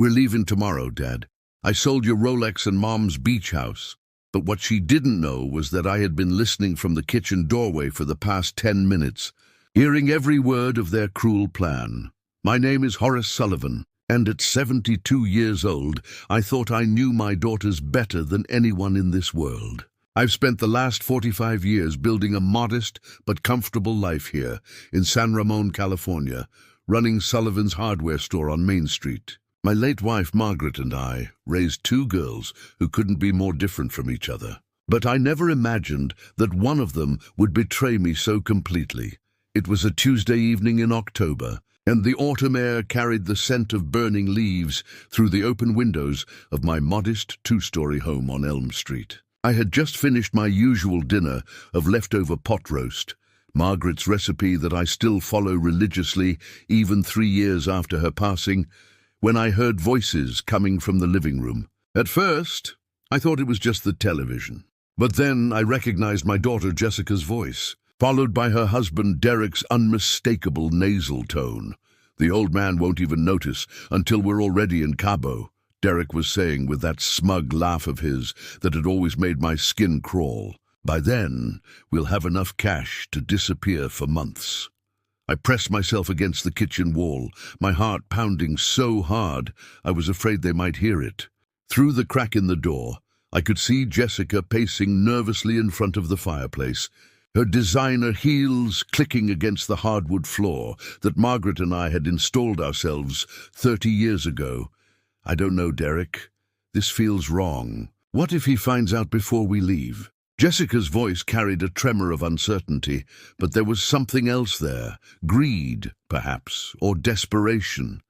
We're leaving tomorrow, Dad. I sold your Rolex and Mom's beach house. But what she didn't know was that I had been listening from the kitchen doorway for the past 10 minutes, hearing every word of their cruel plan. My name is Horace Sullivan, and at 72 years old, I thought I knew my daughters better than anyone in this world. I've spent the last 45 years building a modest but comfortable life here in San Ramon, California, running Sullivan's hardware store on Main Street. My late wife, Margaret, and I raised 2 girls who couldn't be more different from each other. But I never imagined that one of them would betray me so completely. It was a Tuesday evening in October, and the autumn air carried the scent of burning leaves through the open windows of my modest 2-story home on Elm Street. I had just finished my usual dinner of leftover pot roast, Margaret's recipe that I still follow religiously even 3 years after her passing, when I heard voices coming from the living room. At first, I thought it was just the television. But then I recognized my daughter Jessica's voice, followed by her husband Derek's unmistakable nasal tone. The old man won't even notice until we're already in Cabo, Derek was saying with that smug laugh of his that had always made my skin crawl. By then, we'll have enough cash to disappear for months. I pressed myself against the kitchen wall, my heart pounding so hard I was afraid they might hear it. Through the crack in the door, I could see Jessica pacing nervously in front of the fireplace, her designer heels clicking against the hardwood floor that Margaret and I had installed ourselves 30 years ago. I don't know, Derek. This feels wrong. What if he finds out before we leave? Jessica's voice carried a tremor of uncertainty, but there was something else there. Greed, perhaps, or desperation.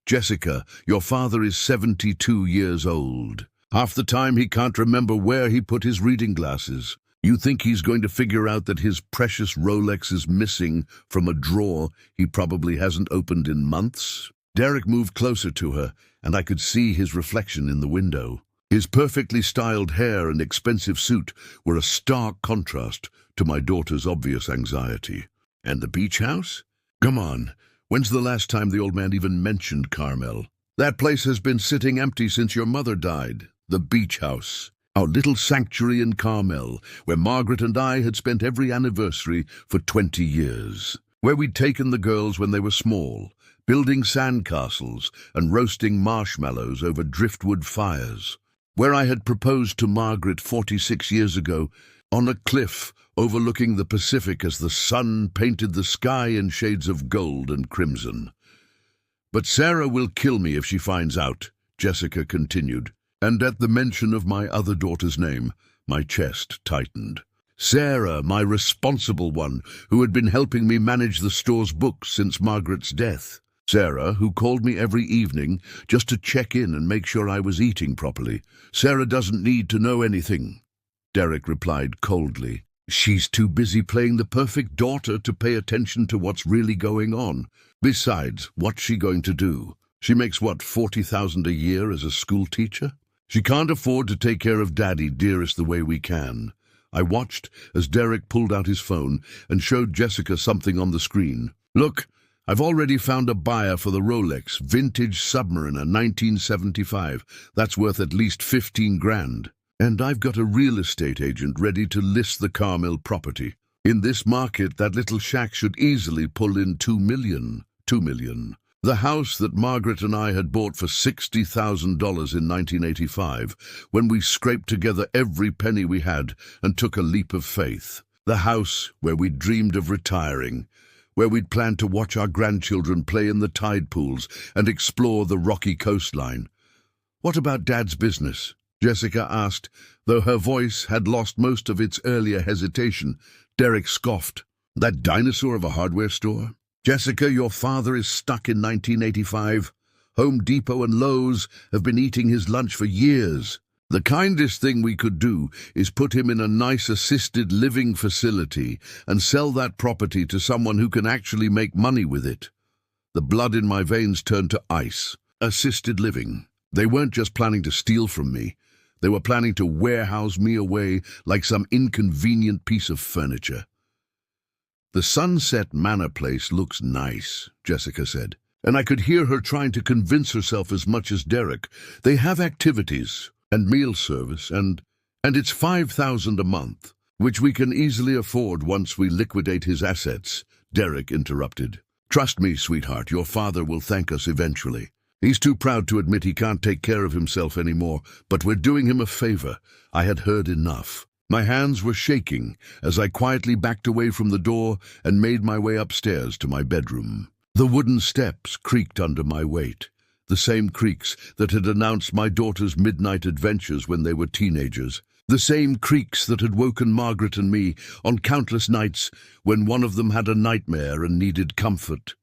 Jessica, your father is 72 years old. Half the time he can't remember where he put his reading glasses. You think he's going to figure out that his precious Rolex is missing from a drawer he probably hasn't opened in months? Derek moved closer to her, and I could see his reflection in the window. His perfectly styled hair and expensive suit were a stark contrast to my daughter's obvious anxiety. And the beach house? Come on, when's the last time the old man even mentioned Carmel? That place has been sitting empty since your mother died. The beach house. Our little sanctuary in Carmel, where Margaret and I had spent every anniversary for 20 years. Where we'd taken the girls when they were small, building sandcastles and roasting marshmallows over driftwood fires. Where I had proposed to Margaret 46 years ago, on a cliff overlooking the Pacific as the sun painted the sky in shades of gold and crimson. But Sarah will kill me if she finds out, Jessica continued, and at the mention of my other daughter's name, my chest tightened. Sarah, my responsible one, who had been helping me manage the store's books since Margaret's death. Sarah, who called me every evening just to check in and make sure I was eating properly. Sarah doesn't need to know anything, Derek replied coldly. She's too busy playing the perfect daughter to pay attention to what's really going on. Besides, what's she going to do? She makes, what, $40,000 a year as a school teacher? She can't afford to take care of Daddy, dearest, the way we can. I watched as Derek pulled out his phone and showed Jessica something on the screen. Look, I've already found a buyer for the Rolex vintage Submariner 1975. That's worth at least 15 grand. And I've got a real estate agent ready to list the Carmel property. In this market, that little shack should easily pull in $2 million. $2 million. The house that Margaret and I had bought for $60,000 in 1985, when we scraped together every penny we had and took a leap of faith. The house where we dreamed of retiring, where we'd planned to watch our grandchildren play in the tide pools and explore the rocky coastline. What about Dad's business? Jessica asked, though her voice had lost most of its earlier hesitation. Derek scoffed. That dinosaur of a hardware store? Jessica, your father is stuck in 1985. Home Depot and Lowe's have been eating his lunch for years. The kindest thing we could do is put him in a nice assisted living facility and sell that property to someone who can actually make money with it. The blood in my veins turned to ice. Assisted living. They weren't just planning to steal from me. They were planning to warehouse me away like some inconvenient piece of furniture. The Sunset Manor place looks nice, Jessica said. and I could hear her trying to convince herself as much as Derek. They have activities and meal service, and it's 5,000 a month, which we can easily afford once we liquidate his assets, Derek interrupted. Trust me, sweetheart, your father will thank us eventually. He's too proud to admit he can't take care of himself anymore, but we're doing him a favor. I had heard enough. My hands were shaking as I quietly backed away from the door and made my way upstairs to my bedroom. The wooden steps creaked under my weight, the same creaks that had announced my daughter's midnight adventures when they were teenagers, the same creaks that had woken Margaret and me on countless nights when one of them had a nightmare and needed comfort.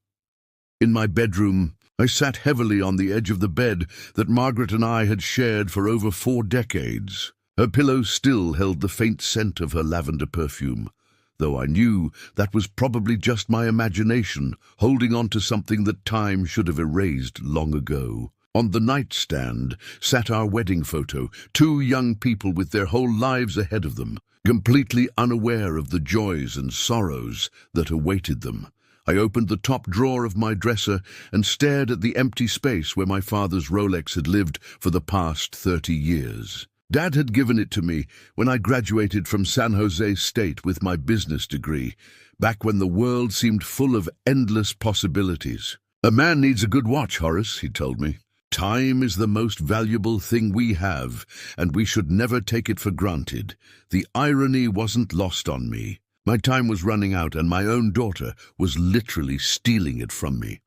In my bedroom, I sat heavily on the edge of the bed that Margaret and I had shared for over 4 decades. Her pillow still held the faint scent of her lavender perfume, though I knew that was probably just my imagination holding on to something that time should have erased long ago. On the nightstand sat our wedding photo, 2 young people with their whole lives ahead of them, completely unaware of the joys and sorrows that awaited them. I opened the top drawer of my dresser and stared at the empty space where my father's Rolex had lived for the past 30 years. Dad had given it to me when I graduated from San Jose State with my business degree, back when the world seemed full of endless possibilities. A man needs a good watch, Horace, he told me. Time is the most valuable thing we have, and we should never take it for granted. The irony wasn't lost on me. My time was running out, and my own daughter was literally stealing it from me.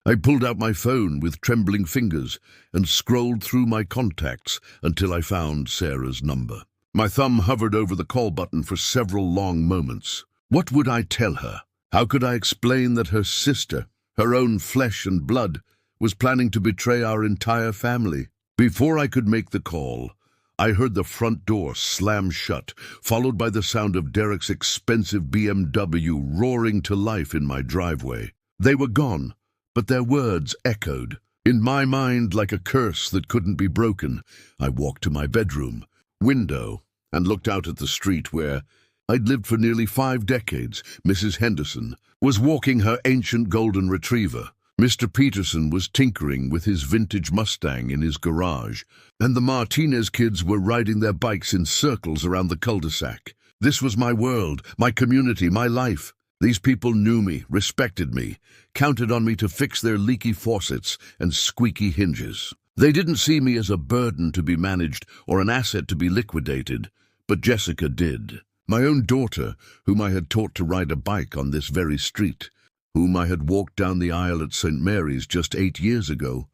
I pulled out my phone with trembling fingers and scrolled through my contacts until I found Sarah's number. My thumb hovered over the call button for several long moments. What would I tell her? How could I explain that her sister, her own flesh and blood, was planning to betray our entire family? Before I could make the call, I heard the front door slam shut, followed by the sound of Derek's expensive BMW roaring to life in my driveway. They were gone, but their words echoed. In my mind, like a curse that couldn't be broken, I walked to my bedroom window and looked out at the street where I'd lived for nearly 5 decades. Mrs. Henderson was walking her ancient golden retriever. Mr. Peterson was tinkering with his vintage Mustang in his garage, and the Martinez kids were riding their bikes in circles around the cul-de-sac. This was my world, my community, my life. These people knew me, respected me, counted on me to fix their leaky faucets and squeaky hinges. They didn't see me as a burden to be managed or an asset to be liquidated, but Jessica did. My own daughter, whom I had taught to ride a bike on this very street, whom I had walked down the aisle at St. Mary's just 8 years ago,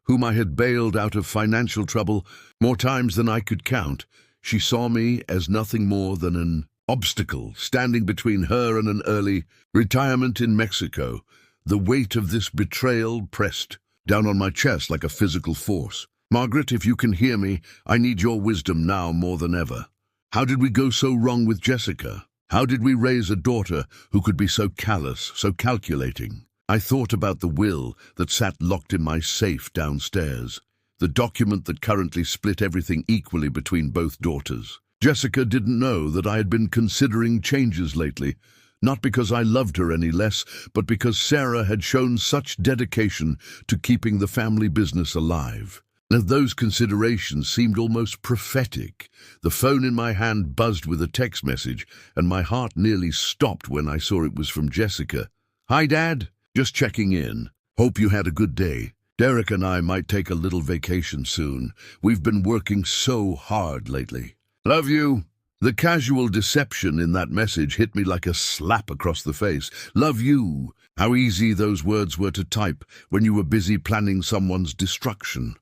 whom I had bailed out of financial trouble more times than I could count. She saw me as nothing more than an obstacle standing between her and an early retirement in Mexico. The weight of this betrayal pressed down on my chest like a physical force. Margaret, if you can hear me, I need your wisdom now more than ever. How did we go so wrong with Jessica? How did we raise a daughter who could be so callous, so calculating? I thought about the will that sat locked in my safe downstairs, the document that currently split everything equally between both daughters. Jessica didn't know that I had been considering changes lately, not because I loved her any less, but because Sarah had shown such dedication to keeping the family business alive. And those considerations seemed almost prophetic. The phone in my hand buzzed with a text message, and my heart nearly stopped when I saw it was from Jessica. "Hi, Dad. Just checking in. Hope you had a good day. Derek and I might take a little vacation soon. We've been working so hard lately. Love you." The casual deception in that message hit me like a slap across the face. Love you. How easy those words were to type when you were busy planning someone's destruction.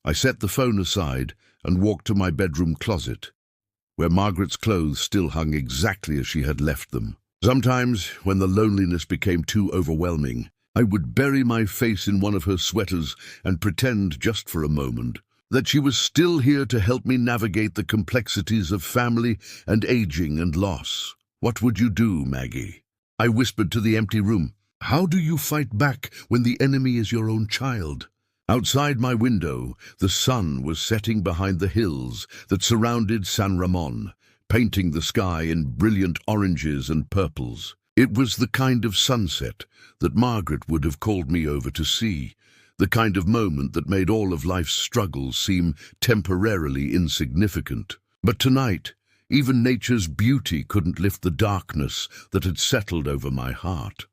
I set the phone aside and walked to my bedroom closet, where Margaret's clothes still hung exactly as she had left them. Sometimes, when the loneliness became too overwhelming, I would bury my face in one of her sweaters and pretend, just for a moment, that she was still here to help me navigate the complexities of family and aging and loss. "What would you do, Maggie?" I whispered to the empty room. "How do you fight back when the enemy is your own child?" Outside my window, the sun was setting behind the hills that surrounded San Ramon, painting the sky in brilliant oranges and purples. It was the kind of sunset that Margaret would have called me over to see, the kind of moment that made all of life's struggles seem temporarily insignificant. But tonight, even nature's beauty couldn't lift the darkness that had settled over my heart.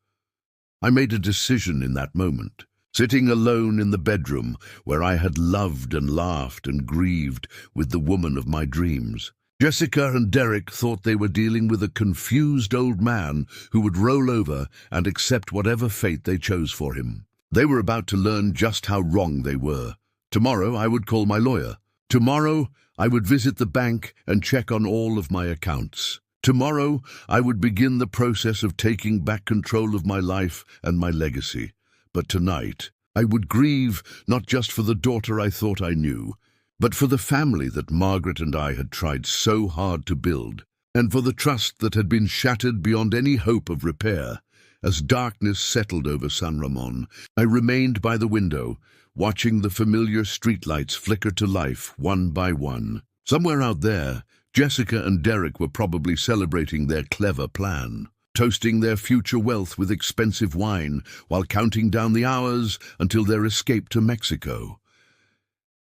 I made a decision in that moment, sitting alone in the bedroom where I had loved and laughed and grieved with the woman of my dreams. Jessica and Derek thought they were dealing with a confused old man who would roll over and accept whatever fate they chose for him. They were about to learn just how wrong they were. Tomorrow I would call my lawyer. Tomorrow I would visit the bank and check on all of my accounts. Tomorrow I would begin the process of taking back control of my life and my legacy. But tonight I would grieve not just for the daughter I thought I knew, but for the family that Margaret and I had tried so hard to build, and for the trust that had been shattered beyond any hope of repair. As darkness settled over San Ramon, I remained by the window, watching the familiar streetlights flicker to life one by one. Somewhere out there, Jessica and Derek were probably celebrating their clever plan, toasting their future wealth with expensive wine while counting down the hours until their escape to Mexico.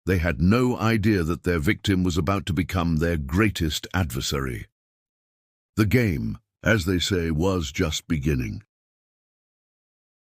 They had no idea that their victim was about to become their greatest adversary. The game, as they say, was just beginning.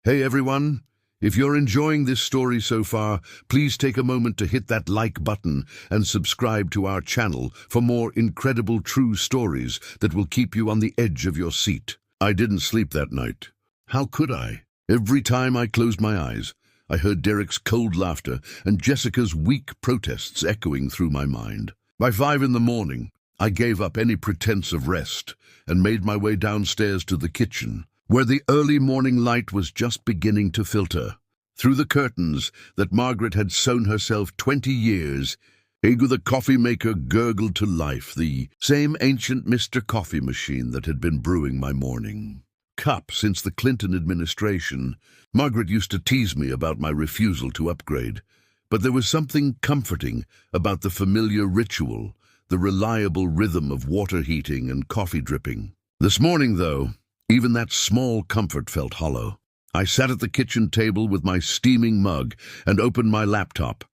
Hey everyone, if you're enjoying this story so far, please take a moment to hit that like button and subscribe to our channel for more incredible true stories that will keep you on the edge of your seat. I didn't sleep that night. How could I? Every time I closed my eyes, I heard Derek's cold laughter and Jessica's weak protests echoing through my mind. By 5 a.m, I gave up any pretense of rest and made my way downstairs to the kitchen, where the early morning light was just beginning to filter. Through the curtains that Margaret had sewn herself 20 years, Ego the coffee maker gurgled to life, the same ancient Mr. Coffee machine that had been brewing my morning cup since the Clinton administration. Margaret used to tease me about my refusal to upgrade, but there was something comforting about the familiar ritual, the reliable rhythm of water heating and coffee dripping. This morning, though, even that small comfort felt hollow. I sat at the kitchen table with my steaming mug and opened my laptop.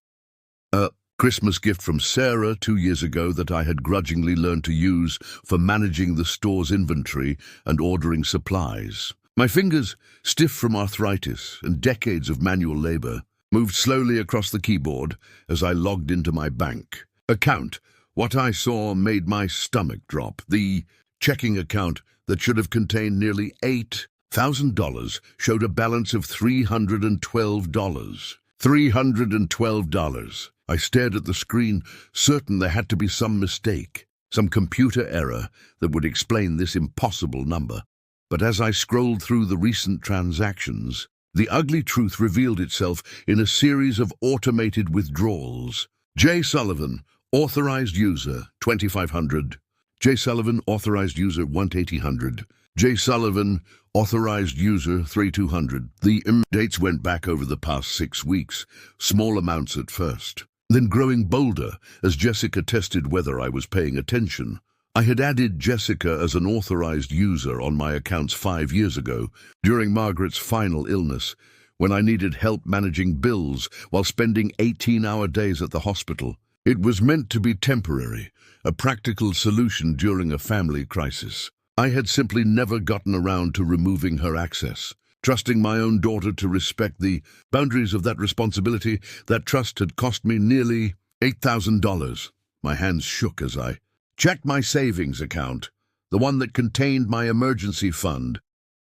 A Christmas gift from Sarah 2 years ago that I had grudgingly learned to use for managing the store's inventory and ordering supplies. My fingers, stiff from arthritis and decades of manual labor, moved slowly across the keyboard as I logged into my bank account. What I saw made my stomach drop. The checking account that should have contained nearly $8,000 showed a balance of $312. $312. I stared at the screen, certain there had to be some mistake, some computer error that would explain this impossible number. But as I scrolled through the recent transactions, the ugly truth revealed itself in a series of automated withdrawals. J. Sullivan, authorized user, 2500. J. Sullivan, authorized user, 1800. J. Sullivan, authorized user, 3200. The dates went back over the past 6 weeks, small amounts at first, then growing bolder as Jessica tested whether I was paying attention. I had added Jessica as an authorized user on my accounts 5 years ago, during Margaret's final illness, when I needed help managing bills while spending 18-hour days at the hospital. It was meant to be temporary, a practical solution during a family crisis. I had simply never gotten around to removing her access, trusting my own daughter to respect the boundaries of that responsibility. That trust had cost me nearly $8,000. My hands shook as I checked my savings account, the one that contained my emergency fund,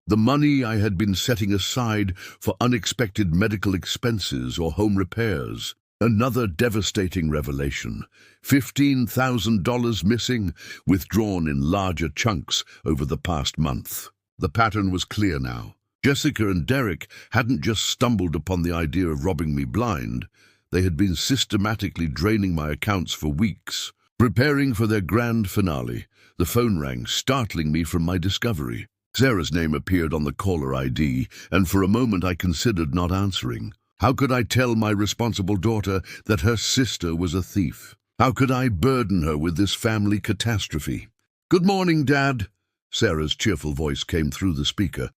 the money I had been setting aside for unexpected medical expenses or home repairs. Another devastating revelation. $15,000 missing, withdrawn in larger chunks over the past month. The pattern was clear now. Jessica and Derek hadn't just stumbled upon the idea of robbing me blind. They had been systematically draining my accounts for weeks. Preparing for their grand finale, the phone rang, startling me from my discovery. Sarah's name appeared on the caller ID, and for a moment I considered not answering. How could I tell my responsible daughter that her sister was a thief? How could I burden her with this family catastrophe? "Good morning, Dad," Sarah's cheerful voice came through the speaker.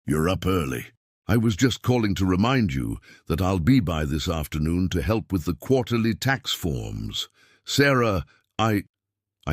"You're up early. I was just calling to remind you that I'll be by this afternoon to help with the quarterly tax forms. Sarah, I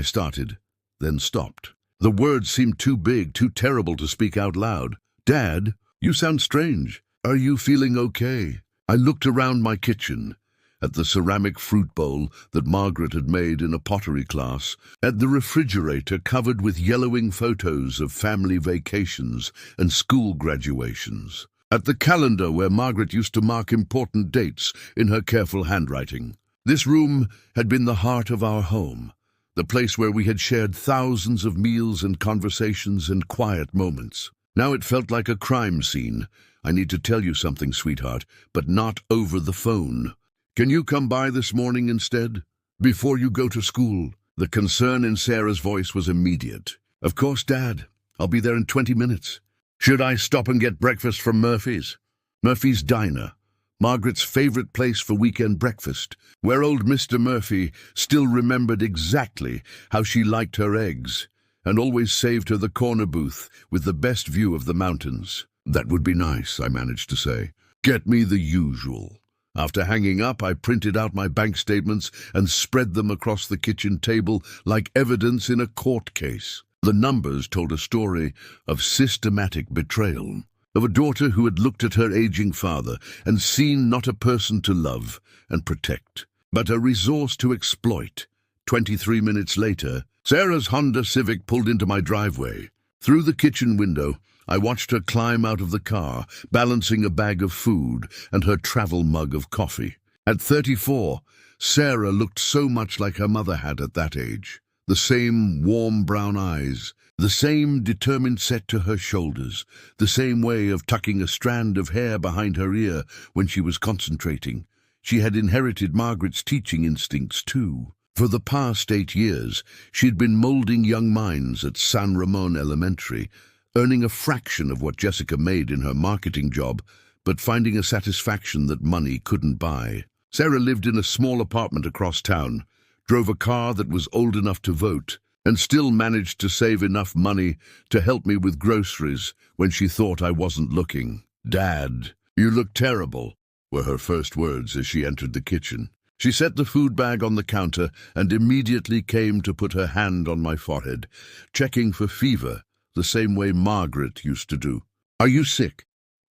started, then stopped. The words seemed too big, too terrible to speak out loud. Dad, you sound strange. Are you feeling okay? I looked around my kitchen, at the ceramic fruit bowl that Margaret had made in a pottery class, at the refrigerator covered with yellowing photos of family vacations and school graduations, at the calendar where Margaret used to mark important dates in her careful handwriting. This room had been the heart of our home, the place where we had shared thousands of meals and conversations and quiet moments. Now it felt like a crime scene. "I need to tell you something, sweetheart, but not over the phone. Can you come by this morning instead? Before you go to school?" The concern in Sarah's voice was immediate. "Of course, Dad. I'll be there in 20 minutes. Should I stop and get breakfast from Murphy's? Murphy's Diner, Margaret's favorite place for weekend breakfast, where old Mr. Murphy still remembered exactly how she liked her eggs, and always saved her the corner booth with the best view of the mountains." "That would be nice," I managed to say. "Get me the usual." After hanging up, I printed out my bank statements and spread them across the kitchen table like evidence in a court case. The numbers told a story of systematic betrayal, of a daughter who had looked at her aging father and seen not a person to love and protect, but a resource to exploit. 23 minutes later, Sarah's Honda Civic pulled into my driveway. Through the kitchen window, I watched her climb out of the car, balancing a bag of food and her travel mug of coffee. At 34, Sarah looked so much like her mother had at that age. The same warm brown eyes, the same determined set to her shoulders, the same way of tucking a strand of hair behind her ear when she was concentrating. She had inherited Margaret's teaching instincts too. For the past 8 years, she'd been molding young minds at San Ramon Elementary, earning a fraction of what Jessica made in her marketing job, but finding a satisfaction that money couldn't buy. Sarah lived in a small apartment across town, drove a car that was old enough to vote, and still managed to save enough money to help me with groceries when she thought I wasn't looking. "Dad, you look terrible," were her first words as she entered the kitchen. She set the food bag on the counter and immediately came to put her hand on my forehead, checking for fever, the same way Margaret used to do. "Are you sick?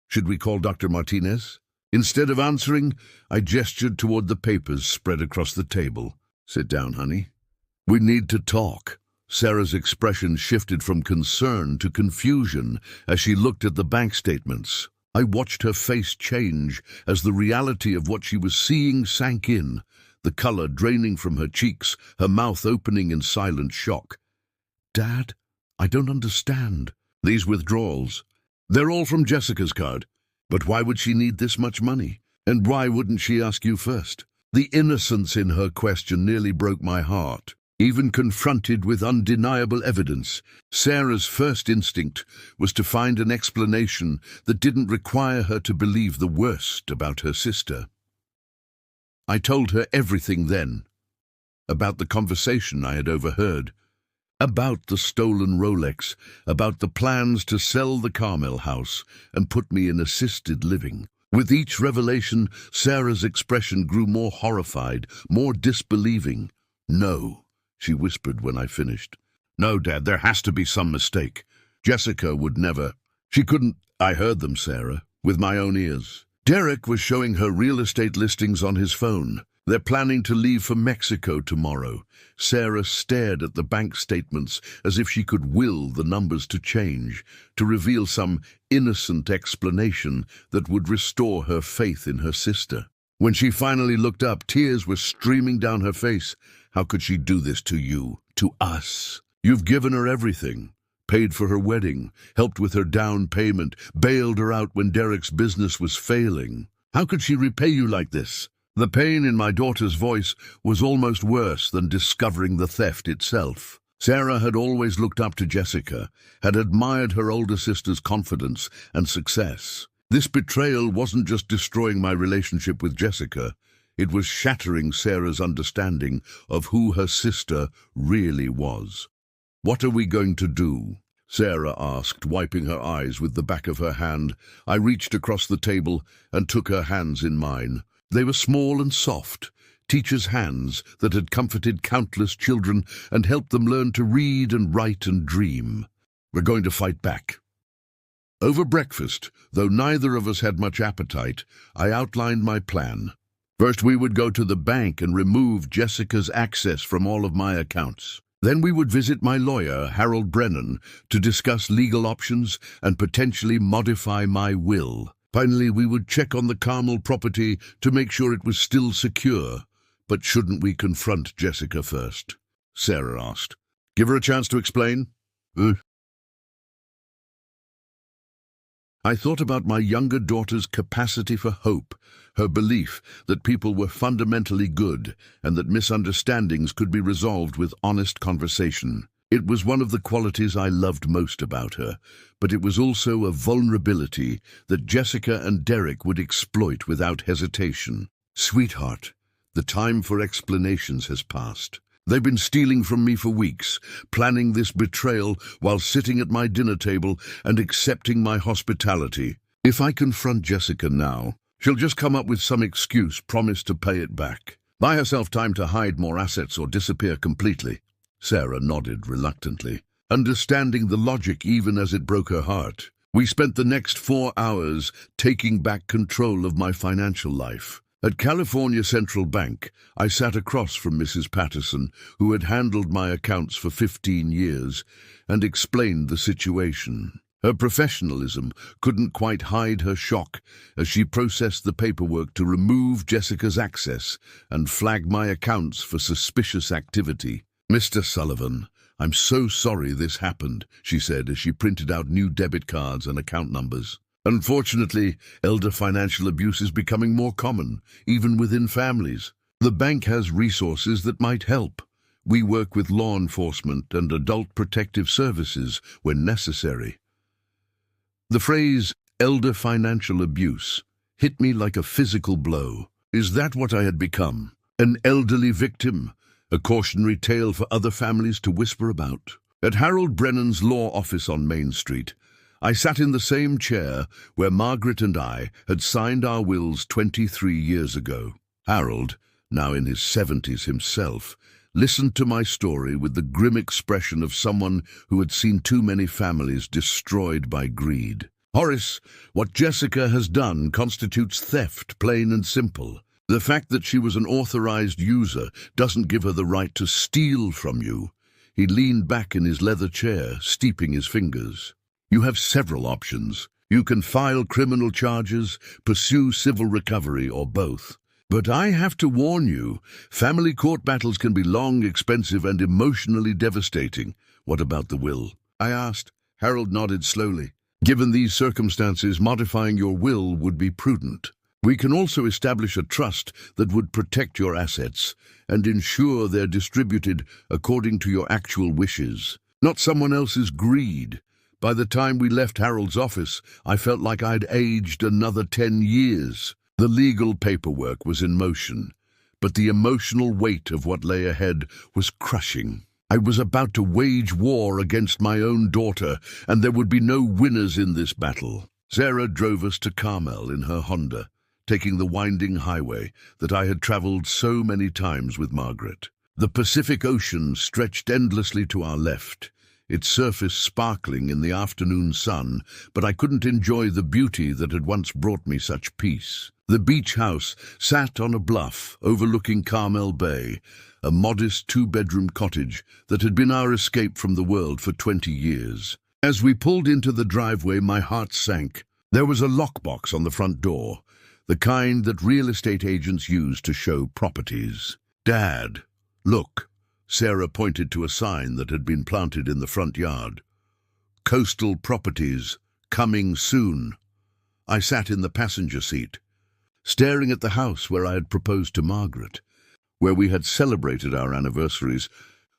Should we call Dr. Martinez?" Instead of answering, I gestured toward the papers spread across the table. "Sit down, honey. We need to talk." Sarah's expression shifted from concern to confusion as she looked at the bank statements. I watched her face change as the reality of what she was seeing sank in, the color draining from her cheeks, her mouth opening in silent shock. "Dad, I don't understand." "These withdrawals, they're all from Jessica's card. But why would she need this much money? And why wouldn't she ask you first?" The innocence in her question nearly broke my heart. Even confronted with undeniable evidence, Sarah's first instinct was to find an explanation that didn't require her to believe the worst about her sister. I told her everything then, about the conversation I had overheard, about the stolen Rolex, about the plans to sell the Carmel house and put me in assisted living. With each revelation, Sarah's expression grew more horrified, more disbelieving. "No," she whispered when I finished. "No, Dad, there has to be some mistake. Jessica would never. She couldn't." I heard them, Sarah, with my own ears. Derek was showing her real estate listings on his phone. "They're planning to leave for Mexico tomorrow." Sarah stared at the bank statements as if she could will the numbers to change, to reveal some innocent explanation that would restore her faith in her sister. When she finally looked up, tears were streaming down her face. "How could she do this to you, to us? You've given her everything. Paid for her wedding, helped with her down payment, bailed her out when Derek's business was failing. How could she repay you like this?" The pain in my daughter's voice was almost worse than discovering the theft itself. Sarah had always looked up to Jessica, had admired her older sister's confidence and success. This betrayal wasn't just destroying my relationship with Jessica, it was shattering Sarah's understanding of who her sister really was. "What are we going to do?" Sarah asked, wiping her eyes with the back of her hand. I reached across the table and took her hands in mine. They were small and soft, teachers' hands that had comforted countless children and helped them learn to read and write and dream. We're going to fight back. Over breakfast, though neither of us had much appetite, I outlined my plan. First, we would go to the bank and remove Jessica's access from all of my accounts. Then we would visit my lawyer, Harold Brennan, to discuss legal options and potentially modify my will. Finally, we would check on the Carmel property to make sure it was still secure. But shouldn't we confront Jessica first? Sarah asked. Give her a chance to explain? I thought about my younger daughter's capacity for hope, her belief that people were fundamentally good and that misunderstandings could be resolved with honest conversation. It was one of the qualities I loved most about her, but it was also a vulnerability that Jessica and Derek would exploit without hesitation. Sweetheart, the time for explanations has passed. They've been stealing from me for weeks, planning this betrayal while sitting at my dinner table and accepting my hospitality. If I confront Jessica now, she'll just come up with some excuse, promise to pay it back. Buy herself time to hide more assets or disappear completely. Sarah nodded reluctantly, understanding the logic even as it broke her heart. We spent the next 4 hours taking back control of my financial life. At California Central Bank, I sat across from Mrs. Patterson, who had handled my accounts for 15 years, and explained the situation. Her professionalism couldn't quite hide her shock as she processed the paperwork to remove Jessica's access and flag my accounts for suspicious activity. Mr. Sullivan, I'm so sorry this happened, she said as she printed out new debit cards and account numbers. Unfortunately, elder financial abuse is becoming more common, even within families. The bank has resources that might help. We work with law enforcement and adult protective services when necessary. The phrase, elder financial abuse, hit me like a physical blow. Is that what I had become? An elderly victim? A cautionary tale for other families to whisper about? At Harold Brennan's law office on Main Street, I sat in the same chair where Margaret and I had signed our wills 23 years ago. Harold, now in his 70s himself, listened to my story with the grim expression of someone who had seen too many families destroyed by greed. Horace, what Jessica has done constitutes theft, plain and simple. The fact that she was an authorized user doesn't give her the right to steal from you. He leaned back in his leather chair, steeping his fingers. You have several options. You can file criminal charges, pursue civil recovery, or both. But I have to warn you, family court battles can be long, expensive, and emotionally devastating. What about the will? I asked. Harold nodded slowly. Given these circumstances, modifying your will would be prudent. We can also establish a trust that would protect your assets and ensure they're distributed according to your actual wishes, not someone else's greed. By the time we left Harold's office, I felt like I'd aged another 10 years. The legal paperwork was in motion, but the emotional weight of what lay ahead was crushing. I was about to wage war against my own daughter, and there would be no winners in this battle. Sarah drove us to Carmel in her Honda, taking the winding highway that I had traveled so many times with Margaret. The Pacific Ocean stretched endlessly to our left, its surface sparkling in the afternoon sun, but I couldn't enjoy the beauty that had once brought me such peace. The beach house sat on a bluff overlooking Carmel Bay, a modest 2-bedroom cottage that had been our escape from the world for 20 years. As we pulled into the driveway, my heart sank. There was a lockbox on the front door, the kind that real estate agents use to show properties. Dad, look. Sarah pointed to a sign that had been planted in the front yard. Coastal Properties, coming soon. I sat in the passenger seat, staring at the house where I had proposed to Margaret, where we had celebrated our anniversaries,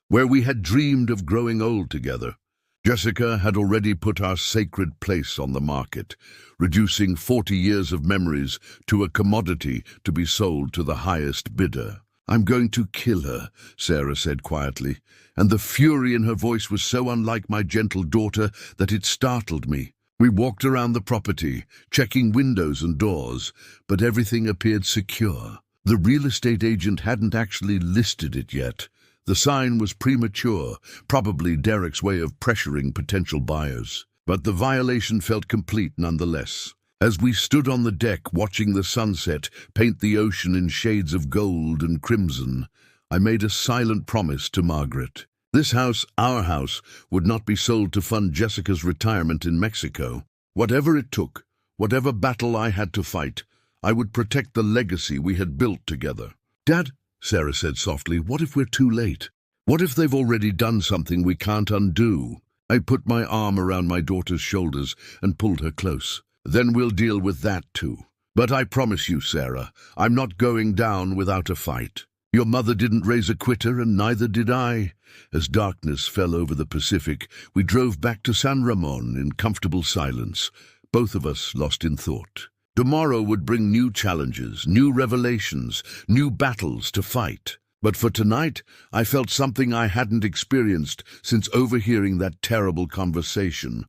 where we had dreamed of growing old together. Jessica had already put our sacred place on the market, reducing 40 years of memories to a commodity to be sold to the highest bidder. "I'm going to kill her," Sarah said quietly, and the fury in her voice was so unlike my gentle daughter that it startled me. We walked around the property, checking windows and doors, but everything appeared secure. The real estate agent hadn't actually listed it yet. The sign was premature, probably Derek's way of pressuring potential buyers. But the violation felt complete nonetheless. As we stood on the deck watching the sunset paint the ocean in shades of gold and crimson, I made a silent promise to Margaret. This house, our house, would not be sold to fund Jessica's retirement in Mexico. Whatever it took, whatever battle I had to fight, I would protect the legacy we had built together. "Dad," Sarah said softly, "what if we're too late? What if they've already done something we can't undo?" I put my arm around my daughter's shoulders and pulled her close. "Then we'll deal with that too. But I promise you, Sarah, I'm not going down without a fight. Your mother didn't raise a quitter, and neither did I." As darkness fell over the Pacific, we drove back to San Ramon in comfortable silence, both of us lost in thought. Tomorrow would bring new challenges, new revelations, new battles to fight. But for tonight, I felt something I hadn't experienced since overhearing that terrible conversation.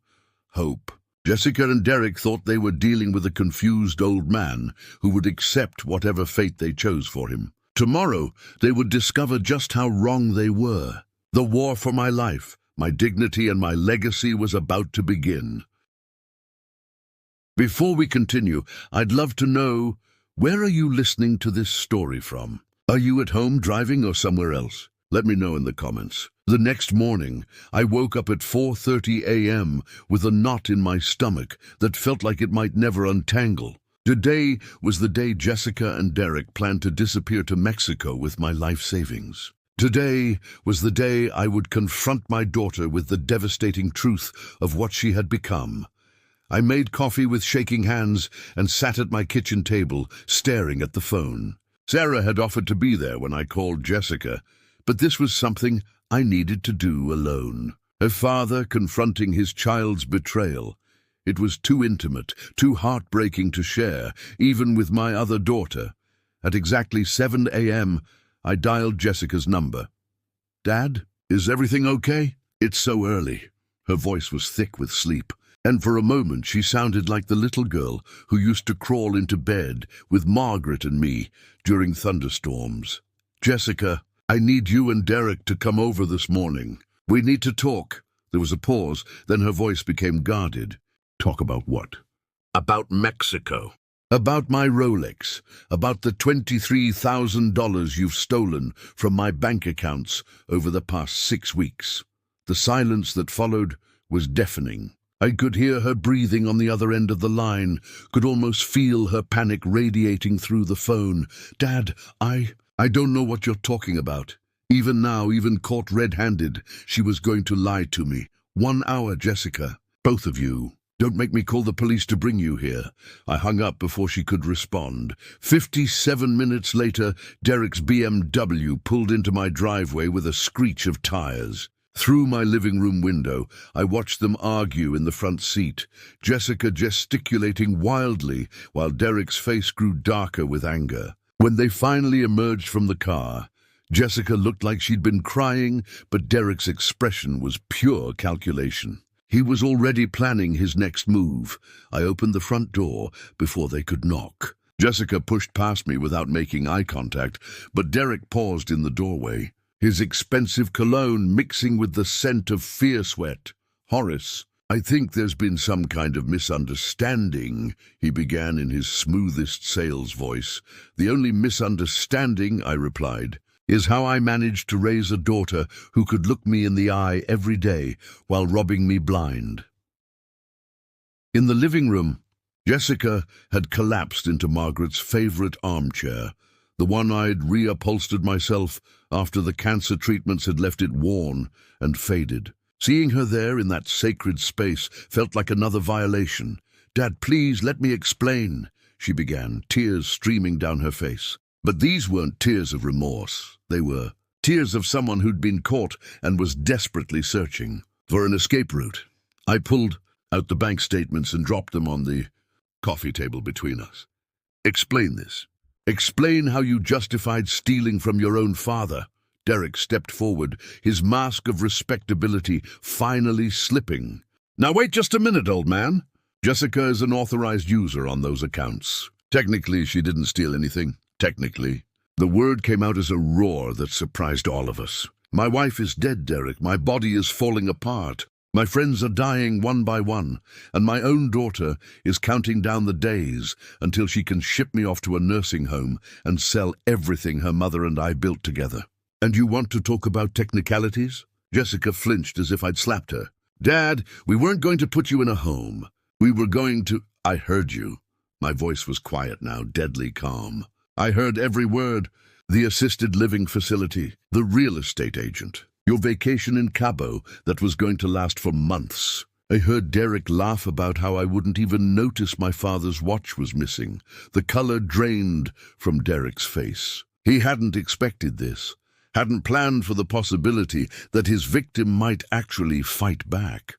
Hope. Jessica and Derek thought they were dealing with a confused old man who would accept whatever fate they chose for him. Tomorrow, they would discover just how wrong they were. The war for my life, my dignity, and my legacy was about to begin. Before we continue, I'd love to know, where are you listening to this story from? Are you at home driving or somewhere else? Let me know in the comments. The next morning, I woke up at 4:30 a.m. with a knot in my stomach that felt like it might never untangle. Today was the day Jessica and Derek planned to disappear to Mexico with my life savings. Today was the day I would confront my daughter with the devastating truth of what she had become. I made coffee with shaking hands and sat at my kitchen table, staring at the phone. Sarah had offered to be there when I called Jessica, but this was something I needed to do alone. Her father confronting his child's betrayal. It was too intimate, too heartbreaking to share, even with my other daughter. At exactly 7 a.m., I dialed Jessica's number. "Dad, is everything okay?" "It's so early." Her voice was thick with sleep, and for a moment she sounded like the little girl who used to crawl into bed with Margaret and me during thunderstorms. "Jessica, I need you and Derek to come over this morning. We need to talk." There was a pause, then her voice became guarded. "Talk about what?" "About Mexico. About my Rolex. About the $23,000 you've stolen from my bank accounts over the past 6 weeks." The silence that followed was deafening. I could hear her breathing on the other end of the line, could almost feel her panic radiating through the phone. "Dad, I don't know what you're talking about. Even now, even caught red-handed, she was going to lie to me. 1 hour, Jessica. Both of you. Don't make me call the police to bring you here." I hung up before she could respond. 57 minutes later, Derek's BMW pulled into my driveway with a screech of tires. Through my living room window, I watched them argue in the front seat, Jessica gesticulating wildly while Derek's face grew darker with anger. When they finally emerged from the car, Jessica looked like she'd been crying, but Derek's expression was pure calculation. He was already planning his next move. I opened the front door before they could knock. Jessica pushed past me without making eye contact, but Derek paused in the doorway, his expensive cologne mixing with the scent of fear sweat. "Horace, I think there's been some kind of misunderstanding," he began in his smoothest sales voice. "The only misunderstanding," I replied, "is how I managed to raise a daughter who could look me in the eye every day while robbing me blind." In the living room, Jessica had collapsed into Margaret's favorite armchair, the one I'd reupholstered myself after the cancer treatments had left it worn and faded. Seeing her there in that sacred space felt like another violation. "Dad, please let me explain," she began, tears streaming down her face. But these weren't tears of remorse. They were tears of someone who'd been caught and was desperately searching for an escape route. I pulled out the bank statements and dropped them on the coffee table between us. "Explain this." Explain how you justified stealing from your own father. Derek stepped forward, his mask of respectability finally slipping. Now wait just a minute, old man. Jessica is an authorized user on those accounts. Technically, she didn't steal anything. Technically. The word came out as a roar that surprised all of us. My wife is dead, Derek. My body is falling apart. My friends are dying one by one, and my own daughter is counting down the days until she can ship me off to a nursing home and sell everything her mother and I built together. And you want to talk about technicalities? Jessica flinched as if I'd slapped her. Dad, we weren't going to put you in a home. We were going to... I heard you. My voice was quiet now, deadly calm. I heard every word. The assisted living facility, the real estate agent, your vacation in Cabo that was going to last for months. I heard Derek laugh about how I wouldn't even notice my father's watch was missing. The color drained from Derek's face. He hadn't expected this, hadn't planned for the possibility that his victim might actually fight back.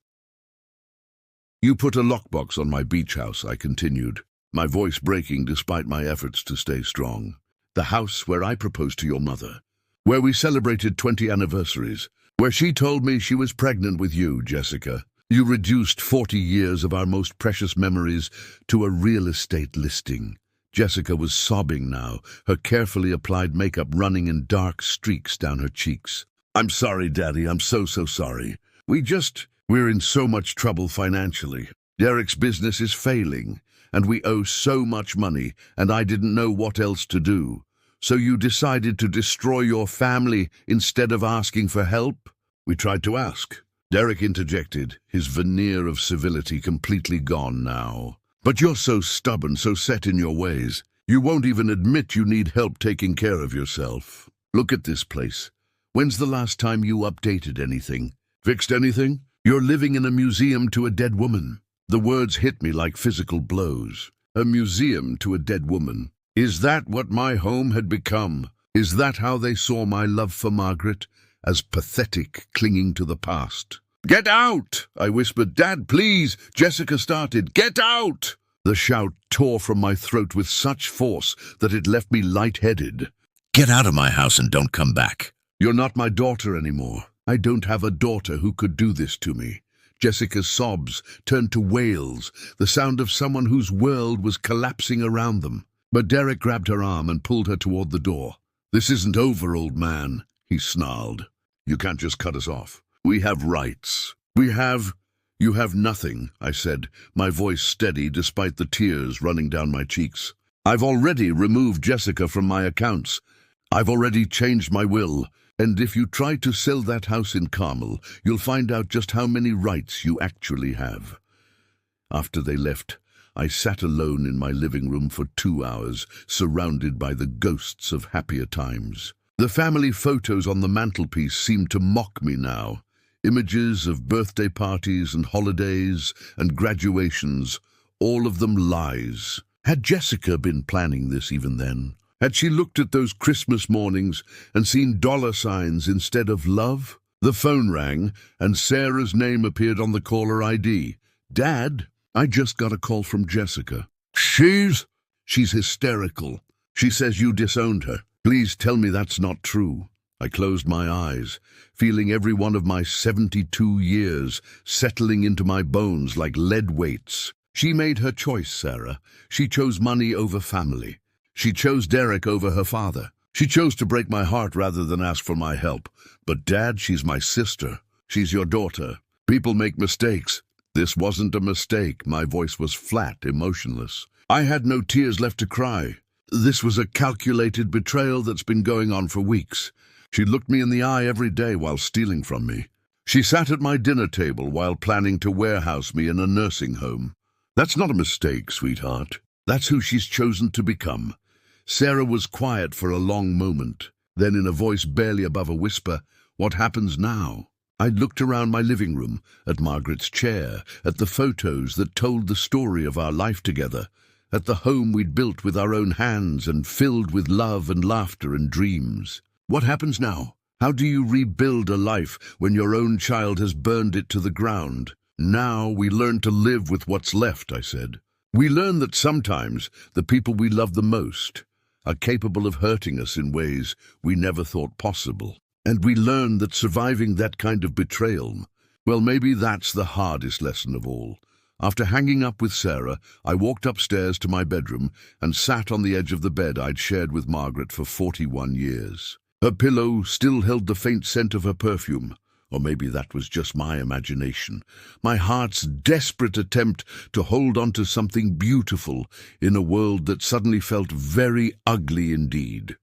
You put a lockbox on my beach house, I continued, my voice breaking despite my efforts to stay strong. The house where I proposed to your mother, where we celebrated 20 anniversaries, where she told me she was pregnant with you, Jessica. You reduced 40 years of our most precious memories to a real estate listing. Jessica was sobbing now, her carefully applied makeup running in dark streaks down her cheeks. I'm sorry, Daddy, I'm so sorry. We're in so much trouble financially. Derek's business is failing, and we owe so much money, and I didn't know what else to do. So you decided to destroy your family instead of asking for help? We tried to ask. Derek interjected, his veneer of civility completely gone now. But you're so stubborn, so set in your ways. You won't even admit you need help taking care of yourself. Look at this place. When's the last time you updated anything? Fixed anything? You're living in a museum to a dead woman. The words hit me like physical blows. A museum to a dead woman. Is that what my home had become? Is that how they saw my love for Margaret? As pathetic, clinging to the past. Get out! I whispered. Dad, please! Jessica started. Get out! The shout tore from my throat with such force that it left me lightheaded. Get out of my house and don't come back. You're not my daughter anymore. I don't have a daughter who could do this to me. Jessica's sobs turned to wails, the sound of someone whose world was collapsing around them. But Derek grabbed her arm and pulled her toward the door. This isn't over, old man, he snarled. You can't just cut us off. We have rights. You have nothing, I said, my voice steady despite the tears running down my cheeks. I've already removed Jessica from my accounts. I've already changed my will. And if you try to sell that house in Carmel, you'll find out just how many rights you actually have. After they left, I sat alone in my living room for 2 hours, surrounded by the ghosts of happier times. The family photos on the mantelpiece seemed to mock me now. Images of birthday parties and holidays and graduations, all of them lies. Had Jessica been planning this even then? Had she looked at those Christmas mornings and seen dollar signs instead of love? The phone rang, and Sarah's name appeared on the caller ID. Dad, I just got a call from Jessica. She's hysterical. She says you disowned her. Please tell me that's not true. I closed my eyes, feeling every one of my 72 years settling into my bones like lead weights. She made her choice, Sarah. She chose money over family. She chose Derek over her father. She chose to break my heart rather than ask for my help. But Dad, she's my sister. She's your daughter. People make mistakes. This wasn't a mistake. My voice was flat, emotionless. I had no tears left to cry. This was a calculated betrayal that's been going on for weeks. She looked me in the eye every day while stealing from me. She sat at my dinner table while planning to warehouse me in a nursing home. That's not a mistake, sweetheart. That's who she's chosen to become. Sarah was quiet for a long moment. Then, in a voice barely above a whisper, what happens now? I looked around my living room, at Margaret's chair, at the photos that told the story of our life together, at the home we'd built with our own hands and filled with love and laughter and dreams. What happens now? How do you rebuild a life when your own child has burned it to the ground? Now we learn to live with what's left, I said. We learn that sometimes the people we love the most are capable of hurting us in ways we never thought possible. And we learn that surviving that kind of betrayal, well, maybe that's the hardest lesson of all. After hanging up with Sarah, I walked upstairs to my bedroom and sat on the edge of the bed I'd shared with Margaret for 41 years. Her pillow still held the faint scent of her perfume, or maybe that was just my imagination. My heart's desperate attempt to hold on to something beautiful in a world that suddenly felt very ugly indeed.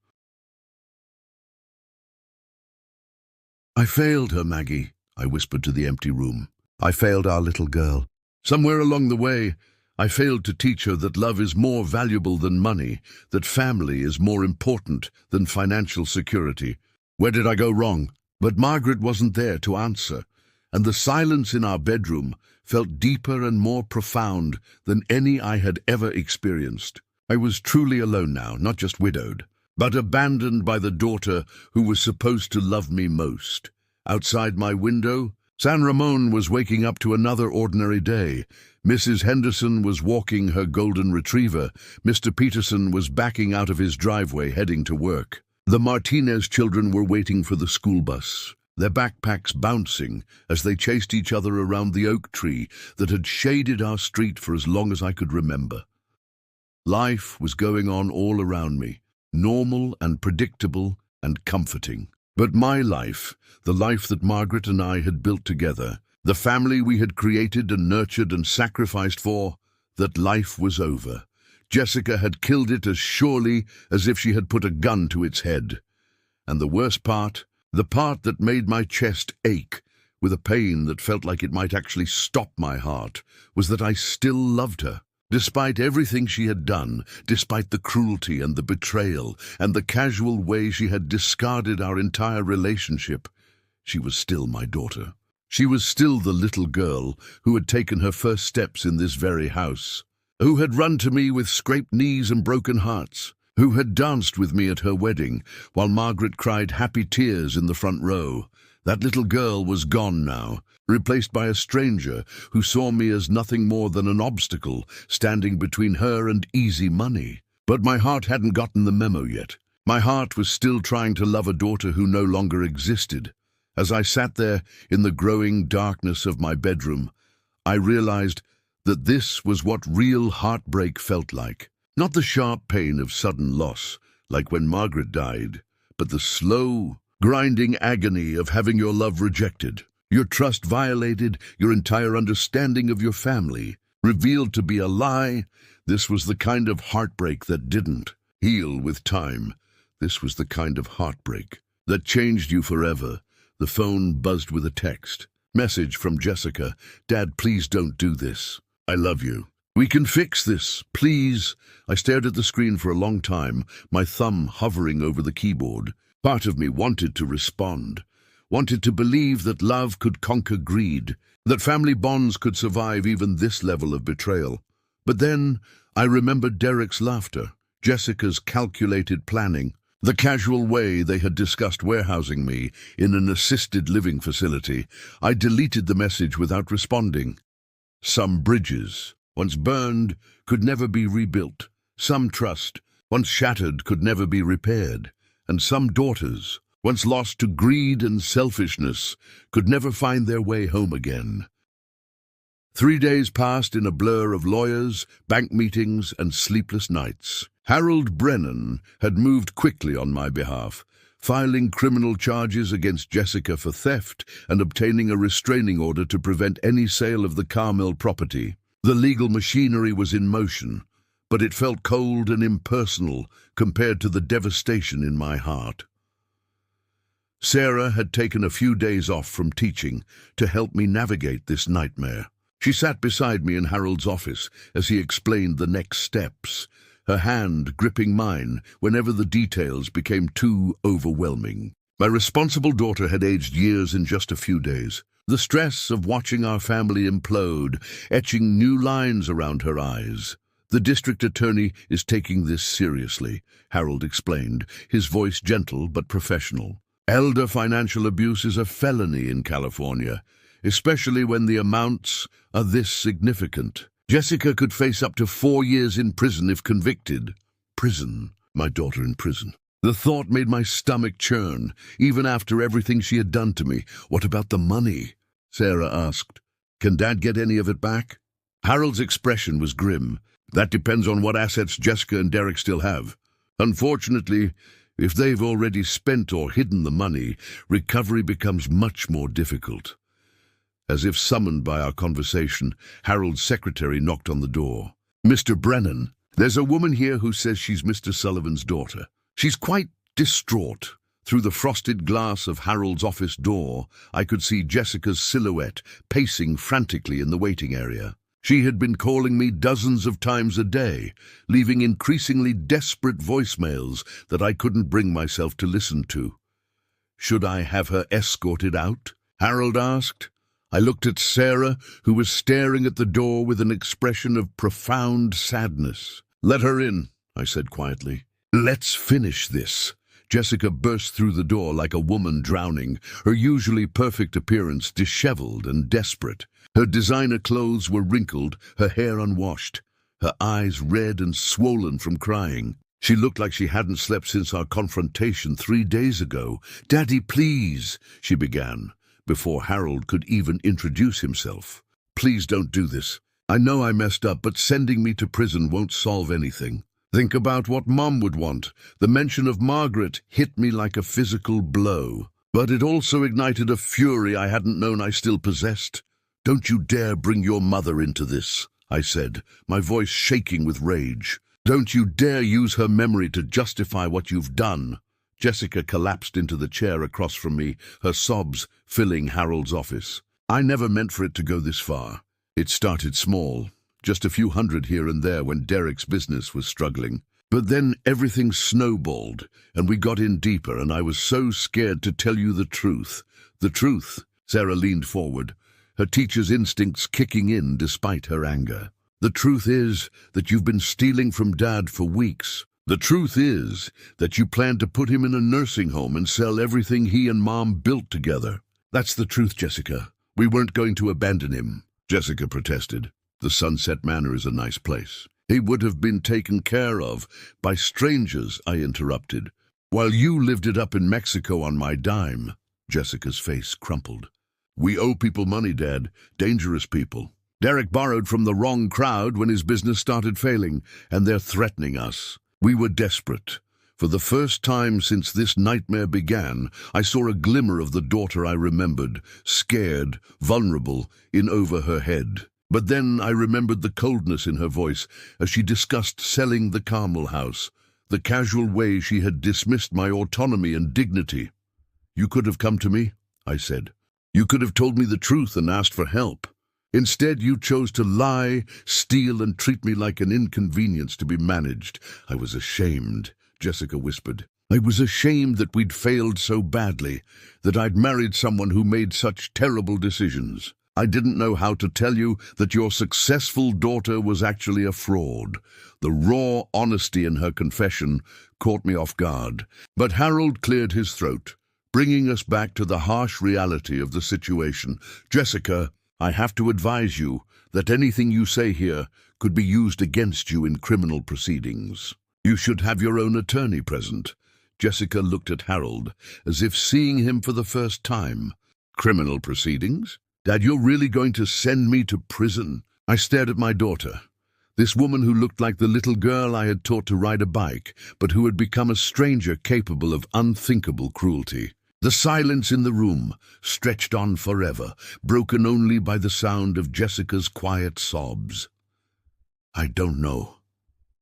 "I failed her, Maggie," I whispered to the empty room. "I failed our little girl. Somewhere along the way, I failed to teach her that love is more valuable than money, that family is more important than financial security. Where did I go wrong?" But Margaret wasn't there to answer, and the silence in our bedroom felt deeper and more profound than any I had ever experienced. I was truly alone now, not just widowed, but abandoned by the daughter who was supposed to love me most. Outside my window, San Ramon was waking up to another ordinary day. Mrs. Henderson was walking her golden retriever. Mr. Peterson was backing out of his driveway heading to work. The Martinez children were waiting for the school bus, their backpacks bouncing as they chased each other around the oak tree that had shaded our street for as long as I could remember. Life was going on all around me, normal and predictable and comforting. But my life, the life that Margaret and I had built together, the family we had created and nurtured and sacrificed for, that life was over. Jessica had killed it as surely as if she had put a gun to its head. And the worst part, the part that made my chest ache with a pain that felt like it might actually stop my heart, was that I still loved her. Despite everything she had done, despite the cruelty and the betrayal and the casual way she had discarded our entire relationship, she was still my daughter. She was still the little girl who had taken her first steps in this very house, who had run to me with scraped knees and broken hearts, who had danced with me at her wedding while Margaret cried happy tears in the front row. That little girl was gone now, replaced by a stranger who saw me as nothing more than an obstacle standing between her and easy money. But my heart hadn't gotten the memo yet. My heart was still trying to love a daughter who no longer existed. As I sat there in the growing darkness of my bedroom, I realized that this was what real heartbreak felt like. Not the sharp pain of sudden loss, like when Margaret died, but the slow, grinding agony of having your love rejected, your trust violated, your entire understanding of your family revealed to be a lie. This was the kind of heartbreak that didn't heal with time. This was the kind of heartbreak that changed you forever. The phone buzzed with a text. Message from Jessica. "Dad, please don't do this. I love you. We can fix this, please." I stared at the screen for a long time, my thumb hovering over the keyboard. Part of me wanted to respond, wanted to believe that love could conquer greed, that family bonds could survive even this level of betrayal. But then I remembered Derek's laughter, Jessica's calculated planning, the casual way they had discussed warehousing me in an assisted living facility. I deleted the message without responding. Some bridges, once burned, could never be rebuilt. Some trust, once shattered, could never be repaired. And some daughters, once lost to greed and selfishness, could never find their way home again. 3 days passed in a blur of lawyers, bank meetings, and sleepless nights. Harold Brennan had moved quickly on my behalf, filing criminal charges against Jessica for theft and obtaining a restraining order to prevent any sale of the Carmel property. The legal machinery was in motion, but it felt cold and impersonal compared to the devastation in my heart. Sarah had taken a few days off from teaching to help me navigate this nightmare. She sat beside me in Harold's office as he explained the next steps, her hand gripping mine whenever the details became too overwhelming. My responsible daughter had aged years in just a few days. The stress of watching our family implode, etching new lines around her eyes. "The district attorney is taking this seriously," Harold explained, his voice gentle but professional. "Elder financial abuse is a felony in California, especially when the amounts are this significant. Jessica could face up to 4 years in prison if convicted." Prison. My daughter in prison. The thought made my stomach churn, even after everything she had done to me. What about the money? Sarah asked. Can Dad get any of it back? Harold's expression was grim. That depends on what assets Jessica and Derek still have. Unfortunately, if they've already spent or hidden the money, recovery becomes much more difficult. As if summoned by our conversation, Harold's secretary knocked on the door. Mr. Brennan, there's a woman here who says she's Mr. Sullivan's daughter. She's quite distraught. Through the frosted glass of Harold's office door, I could see Jessica's silhouette pacing frantically in the waiting area. She had been calling me dozens of times a day, leaving increasingly desperate voicemails that I couldn't bring myself to listen to. Should I have her escorted out? Harold asked. I looked at Sarah, who was staring at the door with an expression of profound sadness. Let her in, I said quietly. Let's finish this. Jessica burst through the door like a woman drowning, her usually perfect appearance disheveled and desperate. Her designer clothes were wrinkled, her hair unwashed, her eyes red and swollen from crying. She looked like she hadn't slept since our confrontation 3 days ago. Daddy, please, she began, before Harold could even introduce himself. Please don't do this. I know I messed up, but sending me to prison won't solve anything. Think about what Mom would want. The mention of Margaret hit me like a physical blow, but it also ignited a fury I hadn't known I still possessed. Don't you dare bring your mother into this, I said, my voice shaking with rage. Don't you dare use her memory to justify what you've done. Jessica collapsed into the chair across from me, her sobs filling Harold's office. I never meant for it to go this far. It started small, just a few hundred here and there when Derek's business was struggling. But then everything snowballed, and we got in deeper, and I was so scared to tell you the truth. The truth, Sarah leaned forward, her teacher's instincts kicking in despite her anger. The truth is that you've been stealing from Dad for weeks. The truth is that you plan to put him in a nursing home and sell everything he and Mom built together. That's the truth, Jessica. We weren't going to abandon him, Jessica protested. The Sunset Manor is a nice place. He would have been taken care of by strangers, I interrupted. While you lived it up in Mexico on my dime. Jessica's face crumpled. We owe people money, Dad. Dangerous people. Derek borrowed from the wrong crowd when his business started failing, and they're threatening us. We were desperate. For the first time since this nightmare began, I saw a glimmer of the daughter I remembered, scared, vulnerable, in over her head. But then I remembered the coldness in her voice as she discussed selling the Carmel house, the casual way she had dismissed my autonomy and dignity. You could have come to me, I said. You could have told me the truth and asked for help. Instead, you chose to lie, steal, and treat me like an inconvenience to be managed. I was ashamed, Jessica whispered. I was ashamed that we'd failed so badly, that I'd married someone who made such terrible decisions. I didn't know how to tell you that your successful daughter was actually a fraud. The raw honesty in her confession caught me off guard. But Harold cleared his throat, bringing us back to the harsh reality of the situation. Jessica, I have to advise you that anything you say here could be used against you in criminal proceedings. You should have your own attorney present. Jessica looked at Harold, as if seeing him for the first time. Criminal proceedings? Dad, you're really going to send me to prison? I stared at my daughter, this woman who looked like the little girl I had taught to ride a bike, but who had become a stranger capable of unthinkable cruelty. The silence in the room stretched on forever, broken only by the sound of Jessica's quiet sobs. I don't know,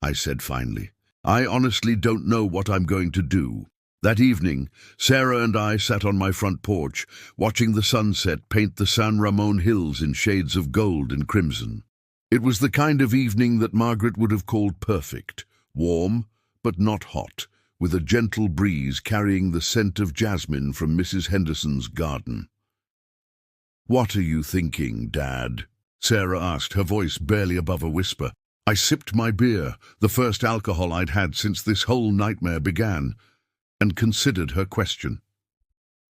I said finally. I honestly don't know what I'm going to do. That evening, Sarah and I sat on my front porch, watching the sunset paint the San Ramon Hills in shades of gold and crimson. It was the kind of evening that Margaret would have called perfect, warm, but not hot, with a gentle breeze carrying the scent of jasmine from Mrs. Henderson's garden. What are you thinking, Dad? Sarah asked, her voice barely above a whisper. I sipped my beer, the first alcohol I'd had since this whole nightmare began, and considered her question.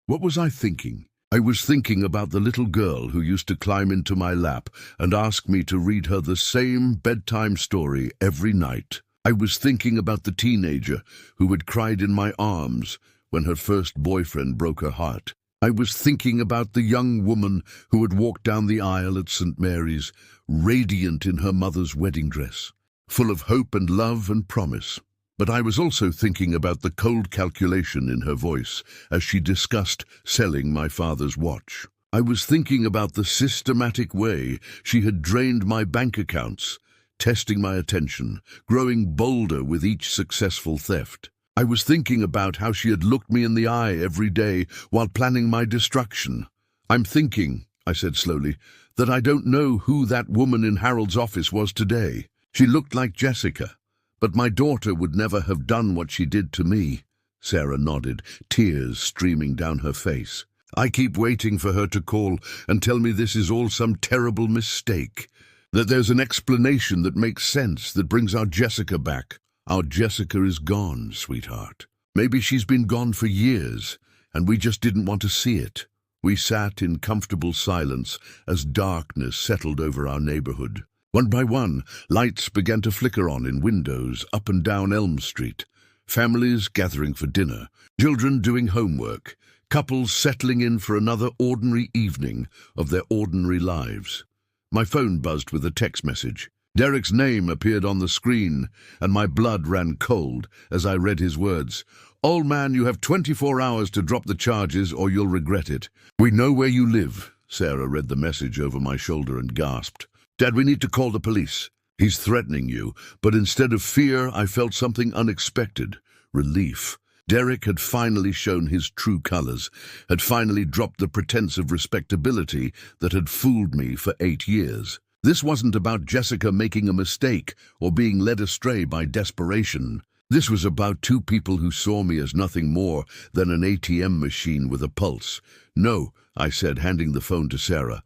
What was I thinking? I was thinking about the little girl who used to climb into my lap and ask me to read her the same bedtime story every night. I was thinking about the teenager who had cried in my arms when her first boyfriend broke her heart. I was thinking about the young woman who had walked down the aisle at St. Mary's, radiant in her mother's wedding dress, full of hope and love and promise. But I was also thinking about the cold calculation in her voice as she discussed selling my father's watch. I was thinking about the systematic way she had drained my bank accounts, testing my attention, growing bolder with each successful theft. I was thinking about how she had looked me in the eye every day while planning my destruction. "I'm thinking," I said slowly, "that I don't know who that woman in Harold's office was today. She looked like Jessica, but my daughter would never have done what she did to me." Sarah nodded, tears streaming down her face. "I keep waiting for her to call and tell me this is all some terrible mistake, that there's an explanation that makes sense, that brings our Jessica back. Our Jessica is gone, sweetheart. Maybe she's been gone for years, and we just didn't want to see it." We sat in comfortable silence as darkness settled over our neighborhood. One by one, lights began to flicker on in windows up and down Elm Street. Families gathering for dinner, children doing homework, couples settling in for another ordinary evening of their ordinary lives. My phone buzzed with a text message. Derek's name appeared on the screen, and my blood ran cold as I read his words. "Old man, you have 24 hours to drop the charges or you'll regret it. We know where you live." Sarah read the message over my shoulder and gasped. "Dad, we need to call the police. He's threatening you." But instead of fear, I felt something unexpected. Relief. Derek had finally shown his true colors, had finally dropped the pretense of respectability that had fooled me for 8 years. This wasn't about Jessica making a mistake or being led astray by desperation. This was about two people who saw me as nothing more than an ATM machine with a pulse. "No," I said, handing the phone to Sarah.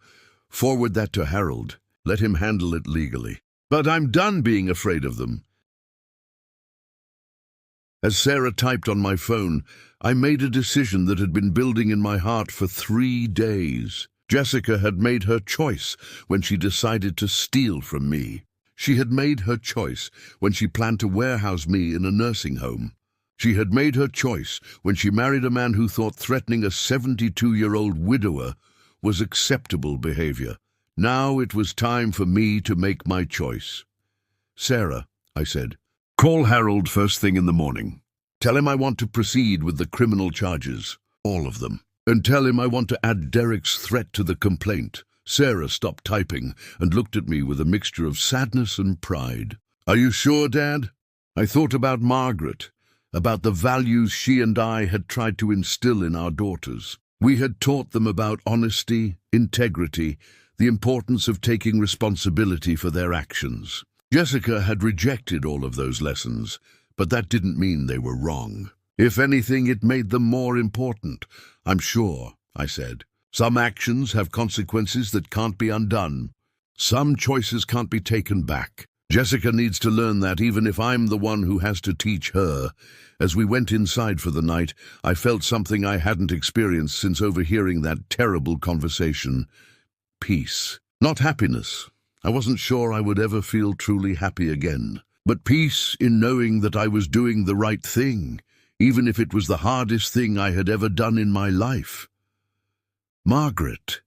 "Forward that to Harold. Let him handle it legally." "But I'm done being afraid of them." As Sarah typed on my phone, I made a decision that had been building in my heart for 3 days. Jessica had made her choice when she decided to steal from me. She had made her choice when she planned to warehouse me in a nursing home. She had made her choice when she married a man who thought threatening a 72-year-old widower was acceptable behavior. Now it was time for me to make my choice. "Sarah," I said, "call Harold first thing in the morning. Tell him I want to proceed with the criminal charges, all of them. And tell him I want to add Derek's threat to the complaint." Sarah stopped typing and looked at me with a mixture of sadness and pride. "Are you sure, Dad?" I thought about Margaret, about the values she and I had tried to instill in our daughters. We had taught them about honesty, integrity, the importance of taking responsibility for their actions. Jessica had rejected all of those lessons, but that didn't mean they were wrong. If anything, it made them more important. "I'm sure," I said. "Some actions have consequences that can't be undone. Some choices can't be taken back. Jessica needs to learn that, even if I'm the one who has to teach her." As we went inside for the night, I felt something I hadn't experienced since overhearing that terrible conversation. Peace. Not happiness. I wasn't sure I would ever feel truly happy again. But peace in knowing that I was doing the right thing, even if it was the hardest thing I had ever done in my life. "Margaret,"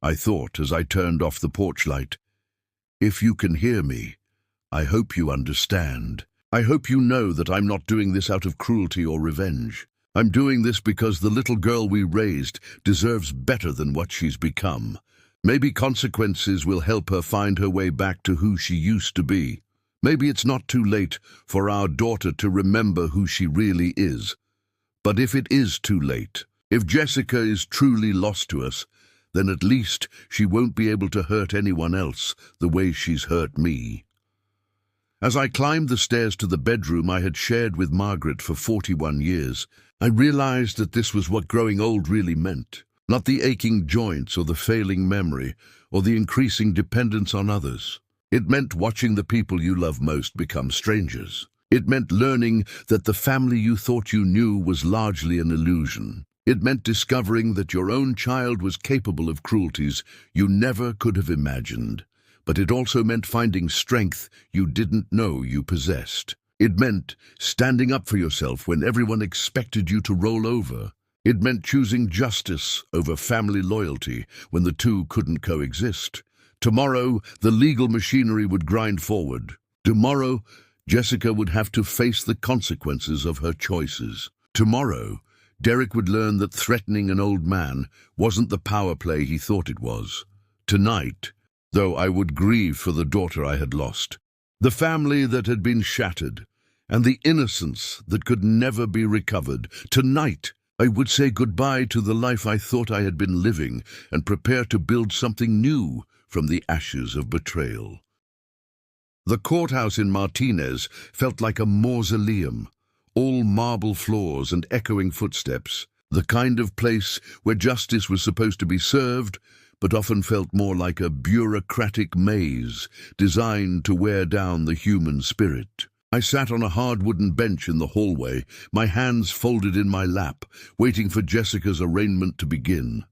I thought as I turned off the porch light, "if you can hear me, I hope you understand. I hope you know that I'm not doing this out of cruelty or revenge. I'm doing this because the little girl we raised deserves better than what she's become. Maybe consequences will help her find her way back to who she used to be. Maybe it's not too late for our daughter to remember who she really is. But if it is too late, if Jessica is truly lost to us, then at least she won't be able to hurt anyone else the way she's hurt me." As I climbed the stairs to the bedroom I had shared with Margaret for 41 years, I realized that this was what growing old really meant. Not the aching joints or the failing memory or the increasing dependence on others. It meant watching the people you love most become strangers. It meant learning that the family you thought you knew was largely an illusion. It meant discovering that your own child was capable of cruelties you never could have imagined. But it also meant finding strength you didn't know you possessed. It meant standing up for yourself when everyone expected you to roll over. It meant choosing justice over family loyalty when the two couldn't coexist. Tomorrow, the legal machinery would grind forward. Tomorrow, Jessica would have to face the consequences of her choices. Tomorrow, Derek would learn that threatening an old man wasn't the power play he thought it was. Tonight, though, I would grieve for the daughter I had lost, the family that had been shattered, and the innocence that could never be recovered. Tonight, I would say goodbye to the life I thought I had been living and prepare to build something new from the ashes of betrayal. The courthouse in Martinez felt like a mausoleum, all marble floors and echoing footsteps, the kind of place where justice was supposed to be served, but often felt more like a bureaucratic maze designed to wear down the human spirit. I sat on a hard wooden bench in the hallway, my hands folded in my lap, waiting for Jessica's arraignment to begin.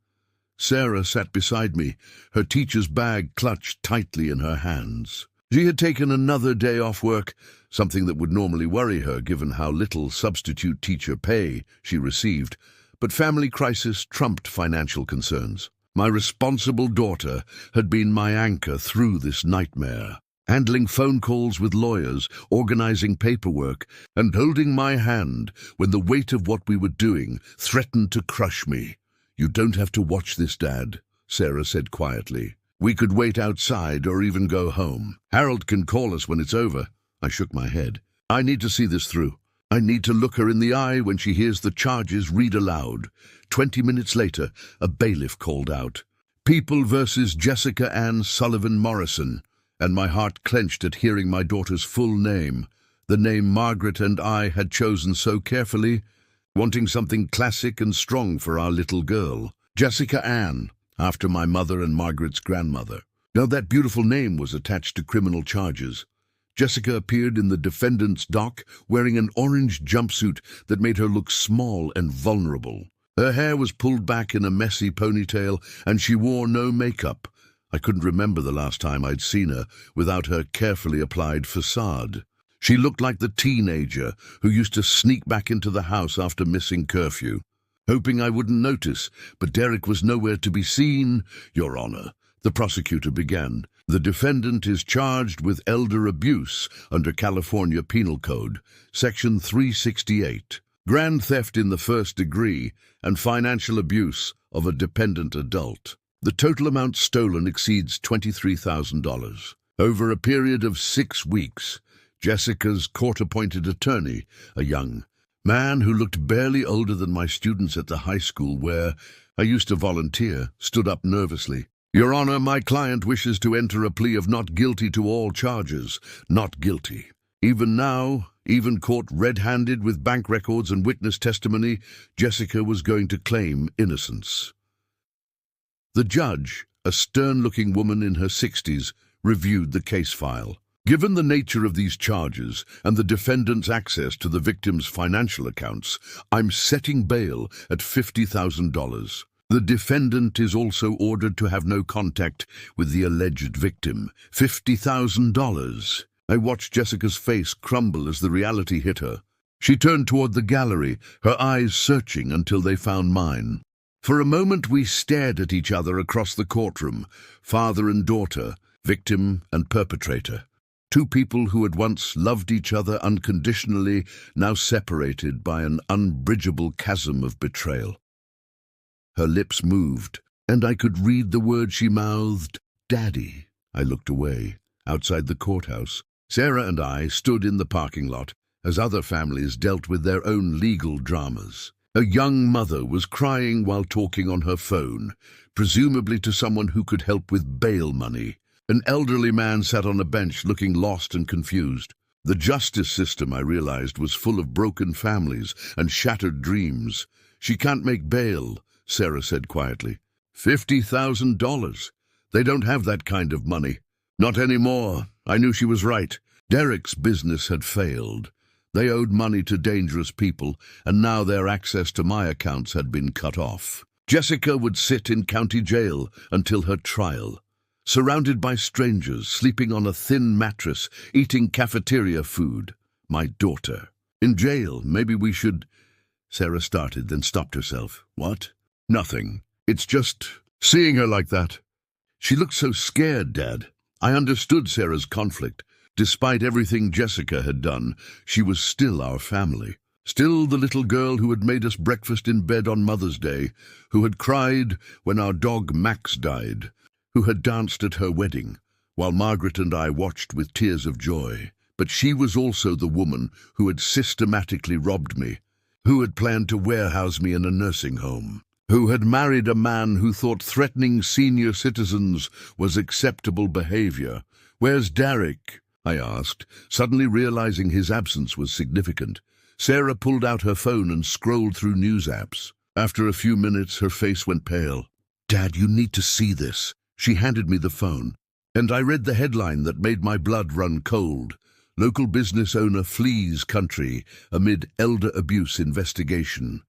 Sarah sat beside me, her teacher's bag clutched tightly in her hands. She had taken another day off work, something that would normally worry her given how little substitute teacher pay she received, but family crisis trumped financial concerns. My responsible daughter had been my anchor through this nightmare, handling phone calls with lawyers, organizing paperwork, and holding my hand when the weight of what we were doing threatened to crush me. "You don't have to watch this, Dad," Sarah said quietly. "We could wait outside or even go home. Harold can call us when it's over." I shook my head. "I need to see this through. I need to look her in the eye when she hears the charges read aloud." 20 minutes later, a bailiff called out, "People versus Jessica Ann Sullivan Morrison," and my heart clenched at hearing my daughter's full name, the name Margaret and I had chosen so carefully, wanting something classic and strong for our little girl. Jessica Ann, after my mother and Margaret's grandmother. Now that beautiful name was attached to criminal charges. Jessica appeared in the defendant's dock wearing an orange jumpsuit that made her look small and vulnerable. Her hair was pulled back in a messy ponytail, and she wore no makeup. I couldn't remember the last time I'd seen her without her carefully applied facade. She looked like the teenager who used to sneak back into the house after missing curfew, hoping I wouldn't notice, but Derek was nowhere to be seen. "Your Honor," the prosecutor began, "the defendant is charged with elder abuse under California Penal Code, Section 368, grand theft in the first degree, and financial abuse of a dependent adult. The total amount stolen exceeds $23,000. Over a period of 6 weeks, Jessica's court-appointed attorney, a young man who looked barely older than my students at the high school where I used to volunteer, stood up nervously. "Your Honor, my client wishes to enter a plea of not guilty to all charges. Not guilty." Even now, even caught red-handed with bank records and witness testimony, Jessica was going to claim innocence. The judge, a stern-looking woman in her 60s, reviewed the case file. "Given the nature of these charges and the defendant's access to the victim's financial accounts, I'm setting bail at $50,000. The defendant is also ordered to have no contact with the alleged victim." $50,000. I watched Jessica's face crumble as the reality hit her. She turned toward the gallery, her eyes searching until they found mine. For a moment we stared at each other across the courtroom, father and daughter, victim and perpetrator. Two people who had once loved each other unconditionally, now separated by an unbridgeable chasm of betrayal. Her lips moved, and I could read the word she mouthed, "Daddy." I looked away. Outside the courthouse, Sarah and I stood in the parking lot as other families dealt with their own legal dramas. A young mother was crying while talking on her phone, presumably to someone who could help with bail money. An elderly man sat on a bench looking lost and confused. The justice system, I realized, was full of broken families and shattered dreams. "She can't make bail," Sarah said quietly. $50,000. They don't have that kind of money. Not anymore. I knew she was right. Derek's business had failed. They owed money to dangerous people, and now their access to my accounts had been cut off. Jessica would sit in county jail until her trial, surrounded by strangers, sleeping on a thin mattress, eating cafeteria food. My daughter. In jail. Maybe we should... Sarah started, then stopped herself. What? Nothing. It's just seeing her like that. She looked so scared, Dad. I understood Sarah's conflict. Despite everything Jessica had done, she was still our family. Still the little girl who had made us breakfast in bed on Mother's Day, who had cried when our dog Max died, who had danced at her wedding, while Margaret and I watched with tears of joy. But she was also the woman who had systematically robbed me, who had planned to warehouse me in a nursing home, who had married a man who thought threatening senior citizens was acceptable behavior. "Where's Derek?" I asked, suddenly realizing his absence was significant. Sarah pulled out her phone and scrolled through news apps. After a few minutes, her face went pale. "Dad, you need to see this." She handed me the phone, and I read the headline that made my blood run cold. Local business owner flees country amid elder abuse investigation.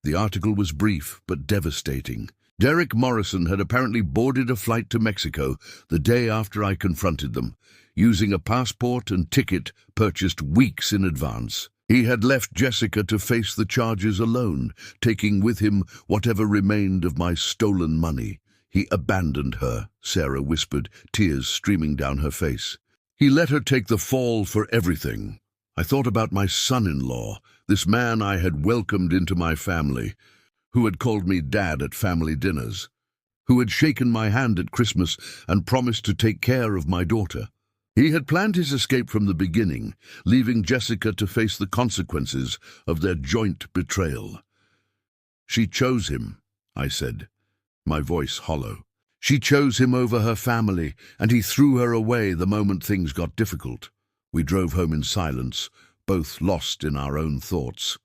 The article was brief but devastating. Derek Morrison had apparently boarded a flight to Mexico the day after I confronted them, using a passport and ticket purchased weeks in advance. He had left Jessica to face the charges alone, taking with him whatever remained of my stolen money. He abandoned her, Sarah whispered, tears streaming down her face. He let her take the fall for everything. I thought about my son-in-law, this man I had welcomed into my family, who had called me Dad at family dinners, who had shaken my hand at Christmas and promised to take care of my daughter. He had planned his escape from the beginning, leaving Jessica to face the consequences of their joint betrayal. "She chose him," I said, my voice hollow. "She chose him over her family, and he threw her away the moment things got difficult." We drove home in silence, both lost in our own thoughts.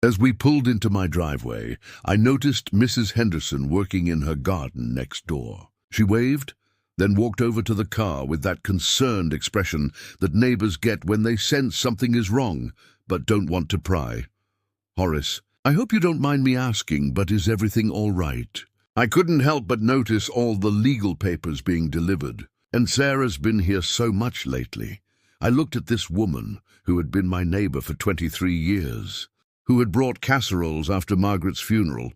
As we pulled into my driveway, I noticed Mrs. Henderson working in her garden next door. She waved, then walked over to the car with that concerned expression that neighbors get when they sense something is wrong, but don't want to pry. "Horace, I hope you don't mind me asking, but is everything all right?" I couldn't help but notice all the legal papers being delivered, and Sarah's been here so much lately. I looked at this woman who had been my neighbor for 23 years, who had brought casseroles after Margaret's funeral,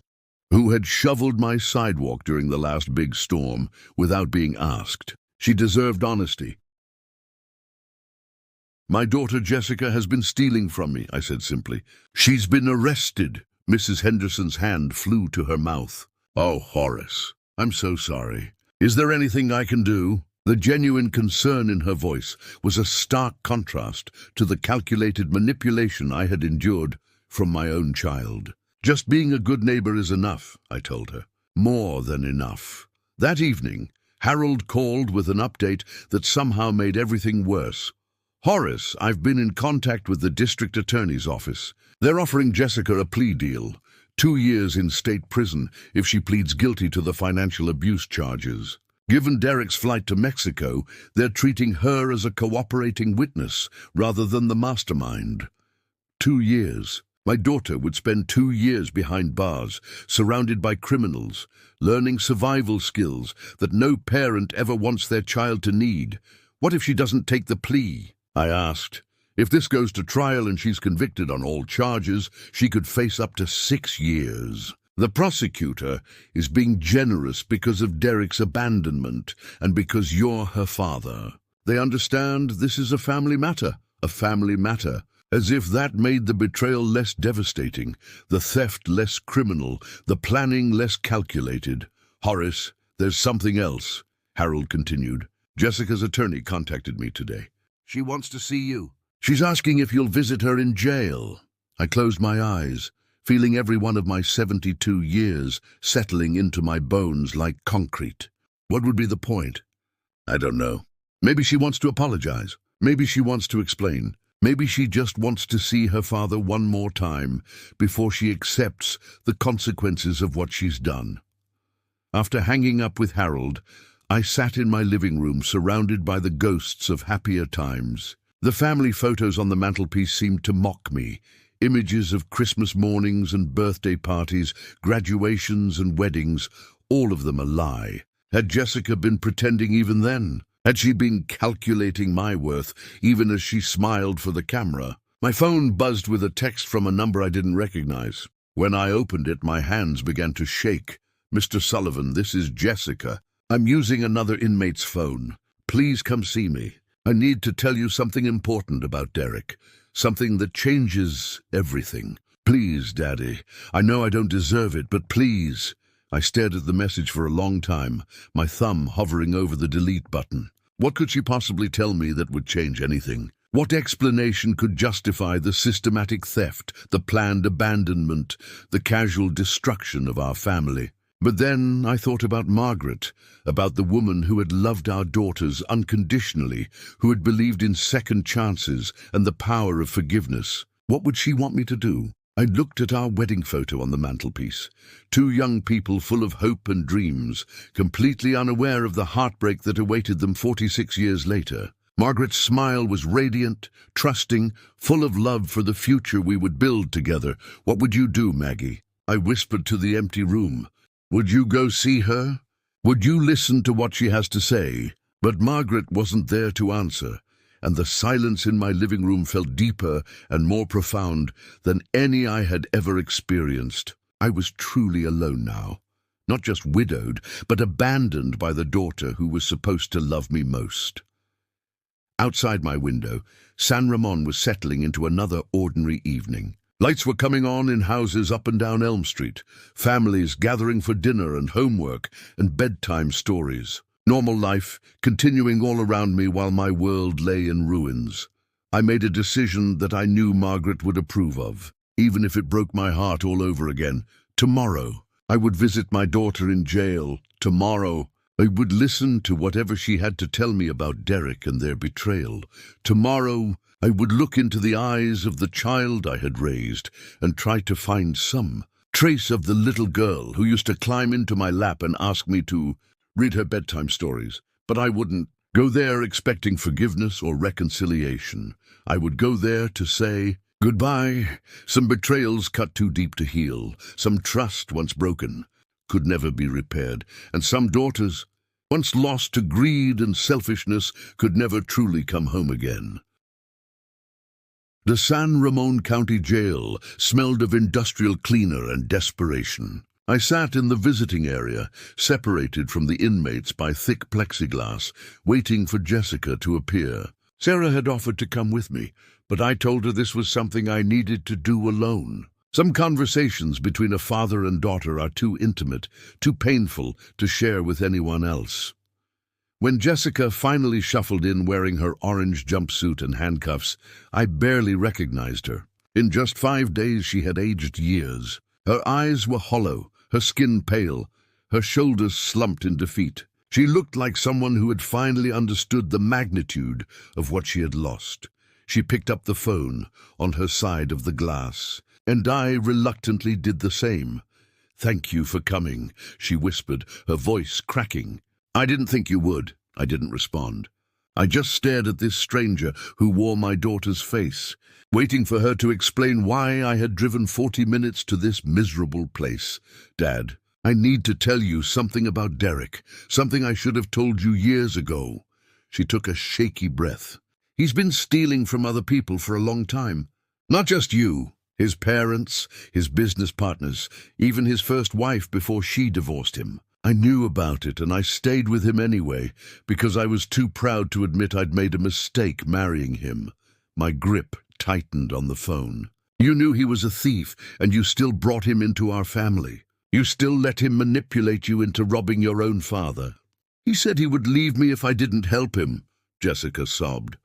who had shoveled my sidewalk during the last big storm without being asked. She deserved honesty. "My daughter Jessica has been stealing from me," I said simply. "She's been arrested." Mrs. Henderson's hand flew to her mouth. "Oh, Horace, I'm so sorry. Is there anything I can do?" The genuine concern in her voice was a stark contrast to the calculated manipulation I had endured from my own child. "Just being a good neighbor is enough," I told her. More than enough. That evening, Harold called with an update that somehow made everything worse. "Horace, I've been in contact with the district attorney's office. They're offering Jessica a plea deal. 2 years in state prison if she pleads guilty to the financial abuse charges. Given Derek's flight to Mexico, they're treating her as a cooperating witness rather than the mastermind. 2 years. My daughter would spend 2 years behind bars, surrounded by criminals, learning survival skills that no parent ever wants their child to need. What if she doesn't take the plea?" I asked. "If this goes to trial and she's convicted on all charges, she could face up to 6 years. The prosecutor is being generous because of Derek's abandonment and because you're her father. They understand this is a family matter, as if that made the betrayal less devastating, the theft less criminal, the planning less calculated. Horace, there's something else," Harold continued. "Jessica's attorney contacted me today. She wants to see you. She's asking if you'll visit her in jail." I closed my eyes, feeling every one of my 72 years settling into my bones like concrete. What would be the point? I don't know. Maybe she wants to apologize. Maybe she wants to explain. Maybe she just wants to see her father one more time before she accepts the consequences of what she's done. After hanging up with Harold, I sat in my living room surrounded by the ghosts of happier times. The family photos on the mantelpiece seemed to mock me. Images of Christmas mornings and birthday parties, graduations and weddings, all of them a lie. Had Jessica been pretending even then? Had she been calculating my worth, even as she smiled for the camera? My phone buzzed with a text from a number I didn't recognize. When I opened it, my hands began to shake. "Mr. Sullivan, this is Jessica. I'm using another inmate's phone. Please come see me. I need to tell you something important about Derek. Something that changes everything. Please, Daddy. I know I don't deserve it, but please." I stared at the message for a long time, my thumb hovering over the delete button. What could she possibly tell me that would change anything? What explanation could justify the systematic theft, the planned abandonment, the casual destruction of our family? But then I thought about Margaret, about the woman who had loved our daughters unconditionally, who had believed in second chances and the power of forgiveness. What would she want me to do? I looked at our wedding photo on the mantelpiece. Two young people full of hope and dreams, completely unaware of the heartbreak that awaited them 46 years later. Margaret's smile was radiant, trusting, full of love for the future we would build together. "What would you do, Maggie?" I whispered to the empty room. "Would you go see her? Would you listen to what she has to say?" But Margaret wasn't there to answer, and the silence in my living room felt deeper and more profound than any I had ever experienced. I was truly alone now. Not just widowed, but abandoned by the daughter who was supposed to love me most. Outside my window, San Ramon was settling into another ordinary evening. Lights were coming on in houses up and down Elm Street, families gathering for dinner and homework and bedtime stories. Normal life continuing all around me while my world lay in ruins. I made a decision that I knew Margaret would approve of, even if it broke my heart all over again. Tomorrow, I would visit my daughter in jail. Tomorrow, I would listen to whatever she had to tell me about Derek and their betrayal. Tomorrow, I would look into the eyes of the child I had raised and try to find some trace of the little girl who used to climb into my lap and ask me to read her bedtime stories. But I wouldn't go there expecting forgiveness or reconciliation. I would go there to say goodbye. Some betrayals cut too deep to heal. Some trust, once broken, could never be repaired. And some daughters, once lost to greed and selfishness, could never truly come home again. The San Ramon County Jail smelled of industrial cleaner and desperation. I sat in the visiting area, separated from the inmates by thick plexiglass, waiting for Jessica to appear. Sarah had offered to come with me, but I told her this was something I needed to do alone. Some conversations between a father and daughter are too intimate, too painful to share with anyone else. When Jessica finally shuffled in wearing her orange jumpsuit and handcuffs, I barely recognized her. In just 5 days she had aged years. Her eyes were hollow, her skin pale, her shoulders slumped in defeat. She looked like someone who had finally understood the magnitude of what she had lost. She picked up the phone on her side of the glass, and I reluctantly did the same. "Thank you for coming," she whispered, her voice cracking. "I didn't think you would." I didn't respond. I just stared at this stranger who wore my daughter's face, waiting for her to explain why I had driven 40 minutes to this miserable place. "Dad, I need to tell you something about Derek, something I should have told you years ago." She took a shaky breath. "He's been stealing from other people for a long time. Not just you. His parents, his business partners, even his first wife before she divorced him. I knew about it, and I stayed with him anyway, because I was too proud to admit I'd made a mistake marrying him." My grip tightened on the phone. "You knew he was a thief, and you still brought him into our family. You still let him manipulate you into robbing your own father." "He said he would leave me if I didn't help him," Jessica sobbed.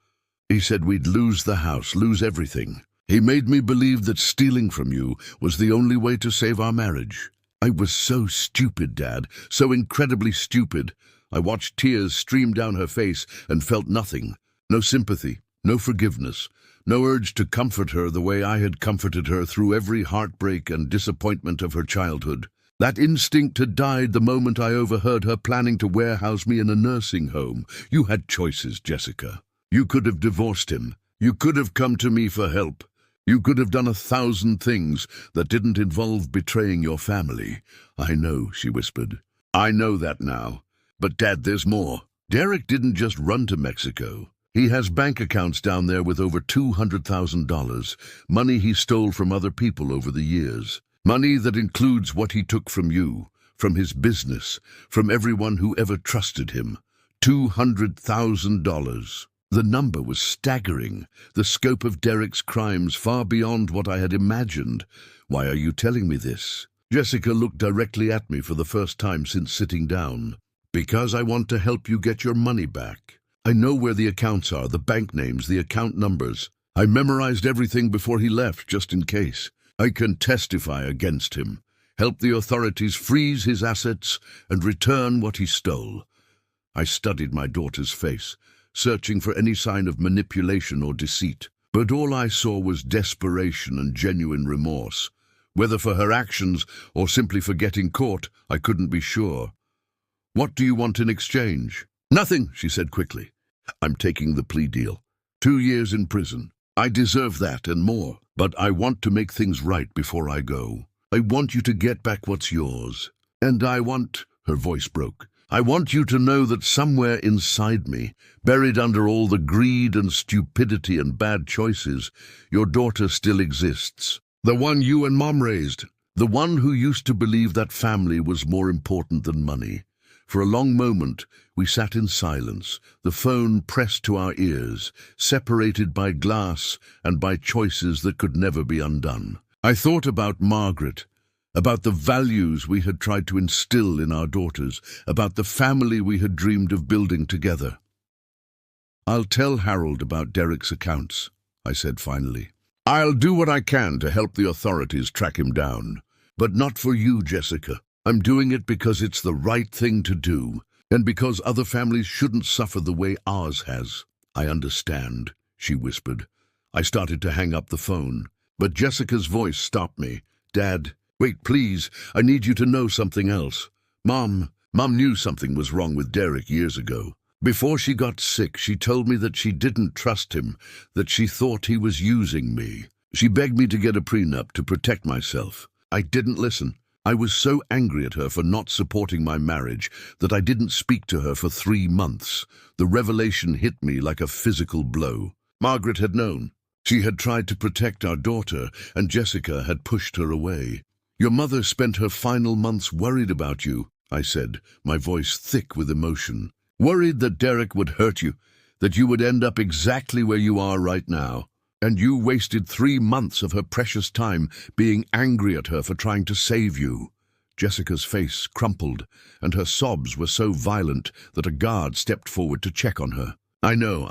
"He said we'd lose the house, lose everything. He made me believe that stealing from you was the only way to save our marriage. I was so stupid, Dad, so incredibly stupid." I watched tears stream down her face and felt nothing. No sympathy, no forgiveness, no urge to comfort her the way I had comforted her through every heartbreak and disappointment of her childhood. That instinct had died the moment I overheard her planning to warehouse me in a nursing home. "You had choices, Jessica. You could have divorced him. You could have come to me for help. You could have done 1,000 things that didn't involve betraying your family." "I know," she whispered. "I know that now. But Dad, there's more. Derek didn't just run to Mexico. He has bank accounts down there with over $200,000, money he stole from other people over the years. Money that includes what he took from you, from his business, from everyone who ever trusted him. $200,000. The number was staggering, the scope of Derek's crimes far beyond what I had imagined. Why are you telling me this? Jessica looked directly at me for the first time since sitting down. Because I want to help you get your money back. I know where the accounts are, the bank names, the account numbers. I memorized everything before he left, just in case. I can testify against him, help the authorities freeze his assets and return what he stole. I studied my daughter's face, searching for any sign of manipulation or deceit. But all I saw was desperation and genuine remorse. Whether for her actions or simply for getting caught, I couldn't be sure. What do you want in exchange? Nothing, she said quickly. I'm taking the plea deal. 2 years in prison. I deserve that and more. But I want to make things right before I go. I want you to get back what's yours. And I want, her voice broke, I want you to know that somewhere inside me, buried under all the greed and stupidity and bad choices, your daughter still exists. The one you and Mom raised. The one who used to believe that family was more important than money. For a long moment, we sat in silence, the phone pressed to our ears, separated by glass and by choices that could never be undone. I thought about Margaret, about the values we had tried to instill in our daughters, about the family we had dreamed of building together. I'll tell Harold about Derek's accounts, I said finally. I'll do what I can to help the authorities track him down. But not for you, Jessica. I'm doing it because it's the right thing to do, and because other families shouldn't suffer the way ours has. I understand, she whispered. I started to hang up the phone, but Jessica's voice stopped me. Dad, wait, please, I need you to know something else. Mom knew something was wrong with Derek years ago. Before she got sick, she told me that she didn't trust him, that she thought he was using me. She begged me to get a prenup to protect myself. I didn't listen. I was so angry at her for not supporting my marriage that I didn't speak to her for 3 months. The revelation hit me like a physical blow. Margaret had known. She had tried to protect our daughter, and Jessica had pushed her away. Your mother spent her final months worried about you, I said, my voice thick with emotion. Worried that Derek would hurt you, that you would end up exactly where you are right now. And you wasted 3 months of her precious time being angry at her for trying to save you. Jessica's face crumpled, and her sobs were so violent that a guard stepped forward to check on her. I know,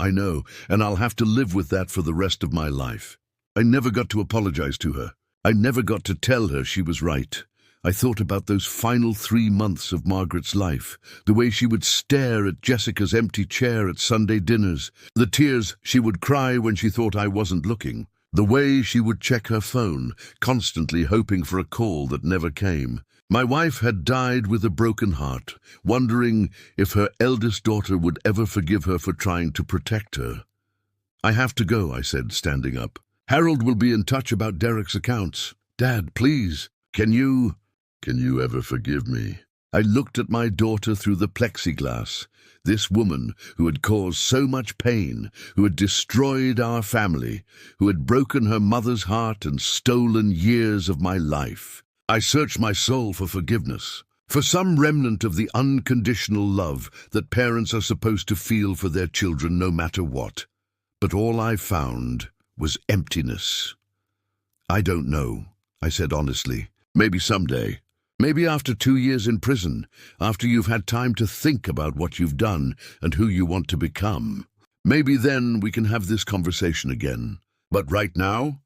and I'll have to live with that for the rest of my life. I never got to apologize to her. I never got to tell her she was right. I thought about those final 3 months of Margaret's life, the way she would stare at Jessica's empty chair at Sunday dinners, the tears she would cry when she thought I wasn't looking, the way she would check her phone, constantly hoping for a call that never came. My wife had died with a broken heart, wondering if her eldest daughter would ever forgive her for trying to protect her. I have to go, I said, standing up. Harold will be in touch about Derek's accounts. Dad, please, can you ever forgive me? I looked at my daughter through the plexiglass, this woman who had caused so much pain, who had destroyed our family, who had broken her mother's heart and stolen years of my life. I searched my soul for forgiveness, for some remnant of the unconditional love that parents are supposed to feel for their children no matter what. But all I found was emptiness. I don't know, I said honestly. Maybe someday. Maybe after 2 years in prison, after you've had time to think about what you've done and who you want to become. Maybe then we can have this conversation again. But right now,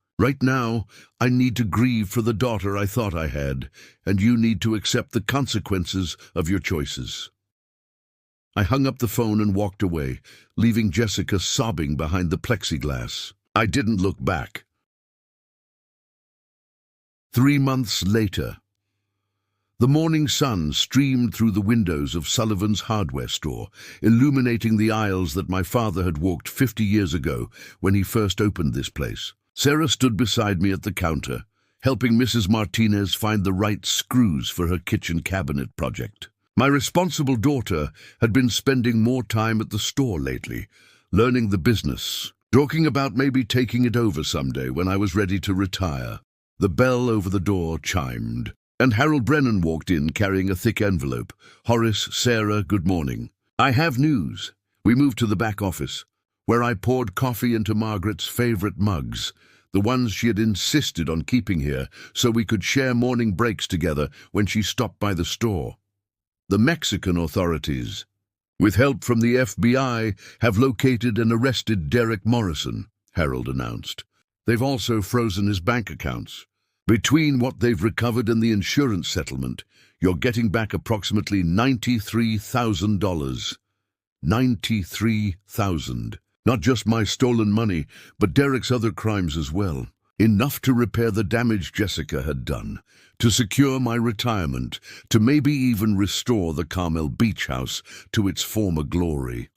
I need to grieve for the daughter I thought I had, and you need to accept the consequences of your choices. I hung up the phone and walked away, leaving Jessica sobbing behind the plexiglass. I didn't look back. 3 months later. The morning sun streamed through the windows of Sullivan's hardware store, illuminating the aisles that my father had walked 50 years ago when he first opened this place. Sarah stood beside me at the counter, helping Mrs. Martinez find the right screws for her kitchen cabinet project. My responsible daughter had been spending more time at the store lately, learning the business, talking about maybe taking it over someday when I was ready to retire. The bell over the door chimed, and Harold Brennan walked in carrying a thick envelope. "Horace, Sarah, good morning. I have news." We moved to the back office, where I poured coffee into Margaret's favorite mugs, the ones she had insisted on keeping here so we could share morning breaks together when she stopped by the store. "The Mexican authorities, with help from the FBI, have located and arrested Derek Morrison," Harold announced. "They've also frozen his bank accounts. Between what they've recovered and the insurance settlement, you're getting back approximately $93,000. $93,000. Not just my stolen money, but Derek's other crimes as well. Enough to repair the damage Jessica had done, to secure my retirement, to maybe even restore the Carmel Beach House to its former glory."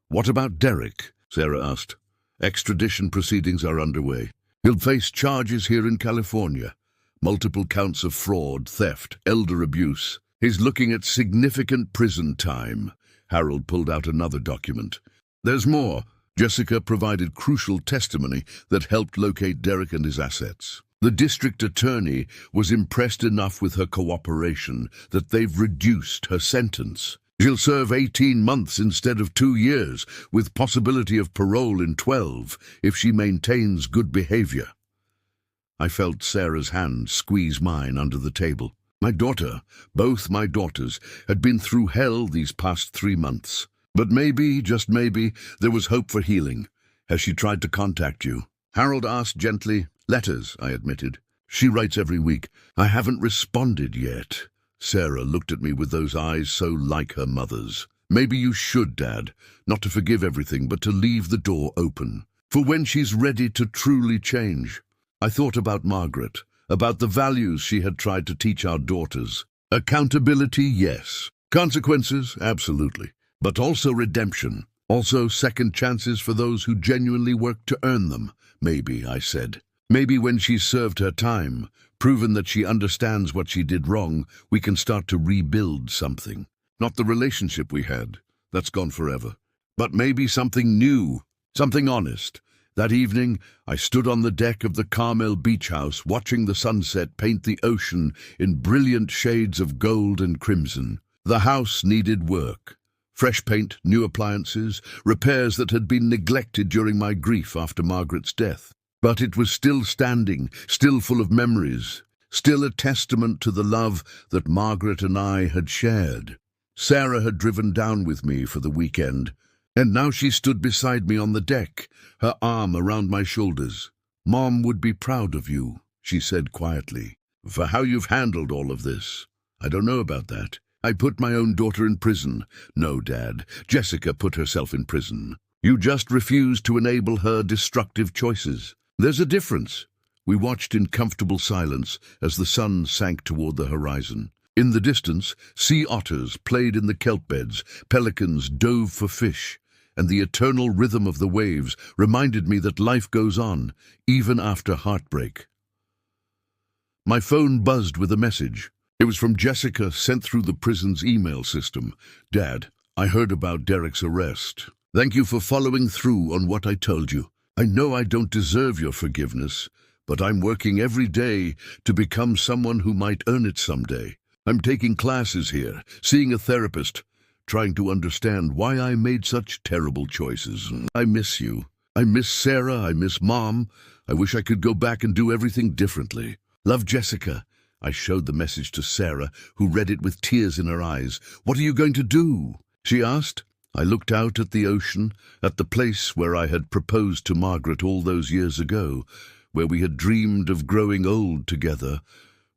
"What about Derek?" Sarah asked. "Extradition proceedings are underway. He'll face charges here in California. Multiple counts of fraud, theft, elder abuse. He's looking at significant prison time." Harold pulled out another document. "There's more. Jessica provided crucial testimony that helped locate Derek and his assets. The district attorney was impressed enough with her cooperation that they've reduced her sentence. She'll serve 18 months instead of 2 years, with possibility of parole in 12 if she maintains good behavior." I felt Sarah's hand squeeze mine under the table. My daughter, both my daughters, had been through hell these past 3 months. But maybe, just maybe, there was hope for healing. "Has she tried to contact you?" Harold asked gently. "Letters," I admitted. "She writes every week." "I haven't responded yet." Sarah looked at me with those eyes so like her mother's. "Maybe you should, Dad. Not to forgive everything, but to leave the door open. For when she's ready to truly change." I thought about Margaret, about the values she had tried to teach our daughters. Accountability, yes. Consequences, absolutely. But also redemption. Also second chances for those who genuinely work to earn them. Maybe, I said. Maybe when she's served her time, proven that she understands what she did wrong, we can start to rebuild something. Not the relationship we had. That's gone forever. But maybe something new, something honest. That evening, I stood on the deck of the Carmel Beach House, watching the sunset paint the ocean in brilliant shades of gold and crimson. The house needed work. Fresh paint, new appliances, repairs that had been neglected during my grief after Margaret's death. But it was still standing, still full of memories, still a testament to the love that Margaret and I had shared. Sarah had driven down with me for the weekend, and now she stood beside me on the deck, her arm around my shoulders. "Mom would be proud of you," she said quietly, "for how you've handled all of this." "I don't know about that. I put my own daughter in prison." "No, Dad. Jessica put herself in prison. You just refused to enable her destructive choices. There's a difference." We watched in comfortable silence as the sun sank toward the horizon. In the distance, sea otters played in the kelp beds, pelicans dove for fish, and the eternal rhythm of the waves reminded me that life goes on, even after heartbreak. My phone buzzed with a message. It was from Jessica, sent through the prison's email system. "Dad, I heard about Derek's arrest. Thank you for following through on what I told you. I know I don't deserve your forgiveness, but I'm working every day to become someone who might earn it someday. I'm taking classes here, seeing a therapist, trying to understand why I made such terrible choices. I miss you. I miss Sarah. I miss Mom. I wish I could go back and do everything differently. Love, Jessica." I showed the message to Sarah, who read it with tears in her eyes. "What are you going to do?" she asked. I looked out at the ocean, at the place where I had proposed to Margaret all those years ago, where we had dreamed of growing old together,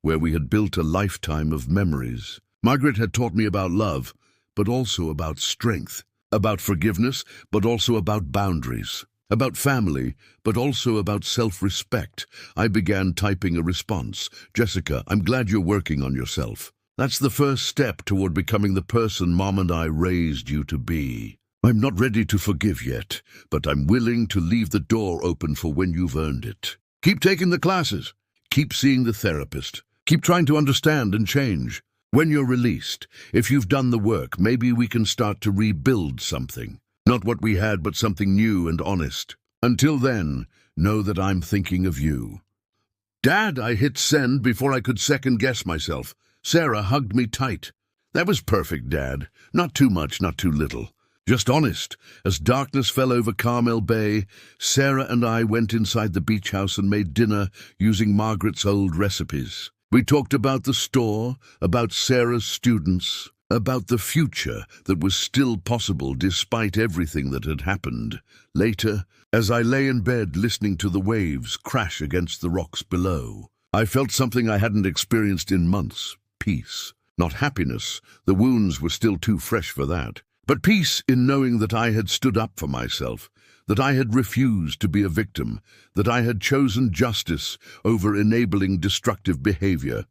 where we had built a lifetime of memories. Margaret had taught me about love, but also about strength, about forgiveness, but also about boundaries, about family, but also about self-respect. I began typing a response. "Jessica, I'm glad you're working on yourself. That's the first step toward becoming the person Mom and I raised you to be. I'm not ready to forgive yet, but I'm willing to leave the door open for when you've earned it. Keep taking the classes. Keep seeing the therapist. Keep trying to understand and change. When you're released, if you've done the work, maybe we can start to rebuild something. Not what we had, but something new and honest. Until then, know that I'm thinking of you." "Dad," I hit send before I could second-guess myself. Sarah hugged me tight. "That was perfect, Dad. Not too much, not too little. Just honest." As darkness fell over Carmel Bay, Sarah and I went inside the beach house and made dinner using Margaret's old recipes. We talked about the store, about Sarah's students, about the future that was still possible despite everything that had happened. Later, as I lay in bed listening to the waves crash against the rocks below, I felt something I hadn't experienced in months. Peace. Not happiness. The wounds were still too fresh for that. But peace in knowing that I had stood up for myself, that I had refused to be a victim, that I had chosen justice over enabling destructive behavior.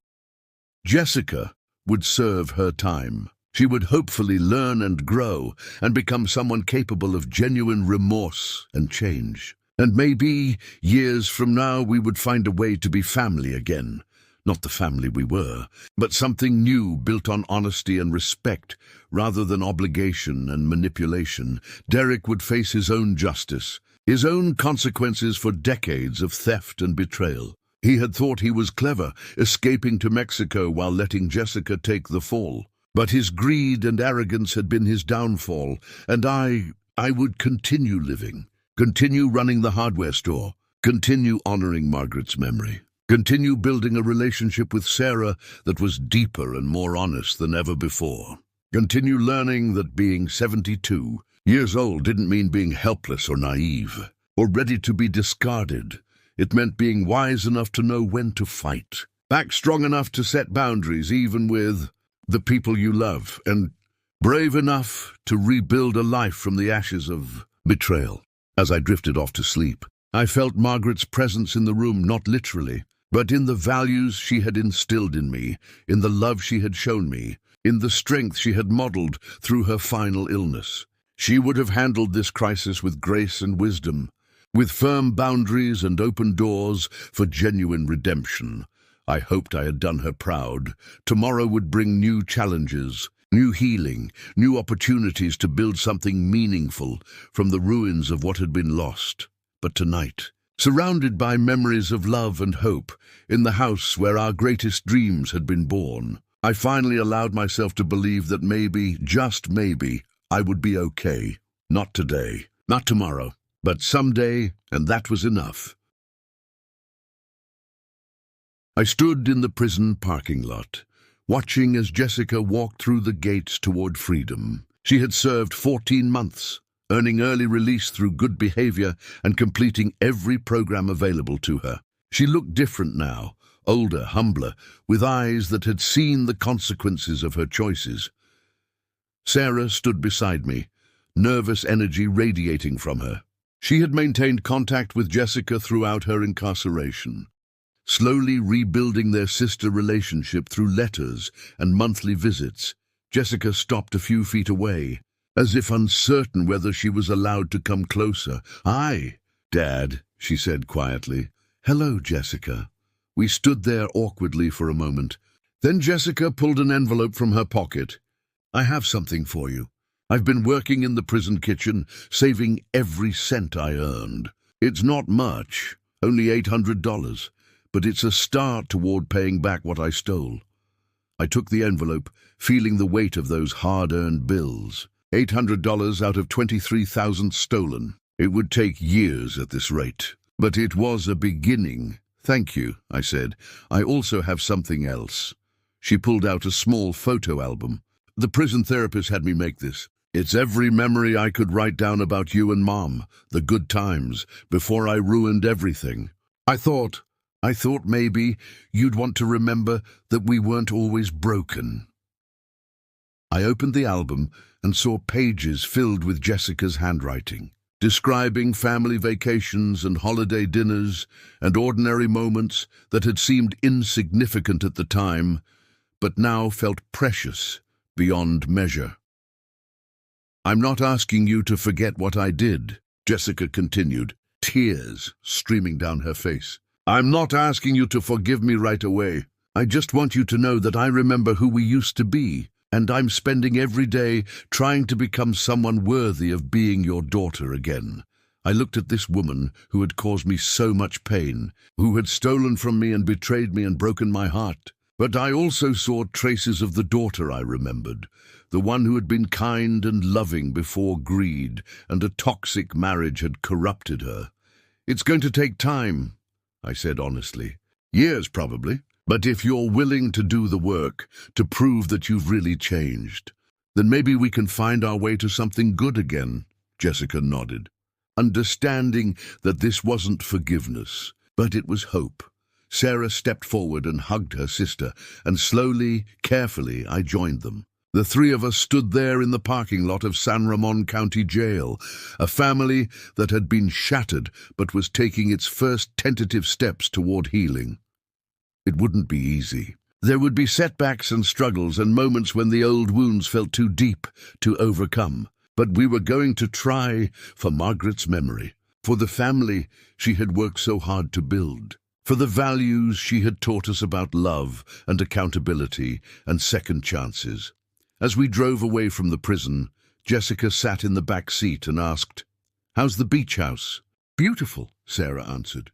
Jessica would serve her time. She would hopefully learn and grow and become someone capable of genuine remorse and change. And maybe, years from now, we would find a way to be family again. Not the family we were, but something new built on honesty and respect, rather than obligation and manipulation. Derek would face his own justice, his own consequences for decades of theft and betrayal. He had thought he was clever, escaping to Mexico while letting Jessica take the fall. But his greed and arrogance had been his downfall, and I would continue living, continue running the hardware store, continue honoring Margaret's memory. Continue building a relationship with Sarah that was deeper and more honest than ever before. Continue learning that being 72 years old didn't mean being helpless or naive, or ready to be discarded. It meant being wise enough to know when to fight, back strong enough to set boundaries even with the people you love, and brave enough to rebuild a life from the ashes of betrayal. As I drifted off to sleep, I felt Margaret's presence in the room, not literally, but in the values she had instilled in me, in the love she had shown me, in the strength she had modeled through her final illness. She would have handled this crisis with grace and wisdom, with firm boundaries and open doors for genuine redemption. I hoped I had done her proud. Tomorrow would bring new challenges, new healing, new opportunities to build something meaningful from the ruins of what had been lost. But tonight, surrounded by memories of love and hope, in the house where our greatest dreams had been born, I finally allowed myself to believe that maybe, just maybe, I would be okay. Not today, not tomorrow, but someday, and that was enough. I stood in the prison parking lot, watching as Jessica walked through the gates toward freedom. She had served 14 months, earning early release through good behavior and completing every program available to her. She looked different now, older, humbler, with eyes that had seen the consequences of her choices. Sarah stood beside me, nervous energy radiating from her. She had maintained contact with Jessica throughout her incarceration, slowly rebuilding their sister relationship through letters and monthly visits. Jessica stopped a few feet away, as if uncertain whether she was allowed to come closer. "Hi, Dad," she said quietly. "Hello, Jessica." We stood there awkwardly for a moment. Then Jessica pulled an envelope from her pocket. "I have something for you. I've been working in the prison kitchen, saving every cent I earned. It's not much, only $800, but it's a start toward paying back what I stole." I took the envelope, feeling the weight of those hard-earned bills. $800 out of 23,000 stolen. It would take years at this rate. But it was a beginning. "Thank you," I said. "I also have something else." She pulled out a small photo album. "The prison therapist had me make this. It's every memory I could write down about you and Mom, the good times, before I ruined everything. I thought maybe you'd want to remember that we weren't always broken." I opened the album and saw pages filled with Jessica's handwriting, describing family vacations and holiday dinners and ordinary moments that had seemed insignificant at the time, but now felt precious beyond measure. "I'm not asking you to forget what I did," Jessica continued, tears streaming down her face. "I'm not asking you to forgive me right away. I just want you to know that I remember who we used to be, and I'm spending every day trying to become someone worthy of being your daughter again. I looked at this woman who had caused me so much pain, who had stolen from me and betrayed me and broken my heart. But I also saw traces of the daughter I remembered, the one who had been kind and loving before greed and a toxic marriage had corrupted her. It's going to take time, I said honestly. Years, probably. But if you're willing to do the work, to prove that you've really changed, then maybe we can find our way to something good again, Jessica nodded, understanding that this wasn't forgiveness, but it was hope. Sarah stepped forward and hugged her sister, and slowly, carefully, I joined them. The three of us stood there in the parking lot of San Ramon County Jail, a family that had been shattered but was taking its first tentative steps toward healing. It wouldn't be easy. There would be setbacks and struggles and moments when the old wounds felt too deep to overcome. But we were going to try for Margaret's memory, for the family she had worked so hard to build, for the values she had taught us about love and accountability and second chances. As we drove away from the prison, Jessica sat in the back seat and asked, "How's the beach house?" "Beautiful," Sarah answered.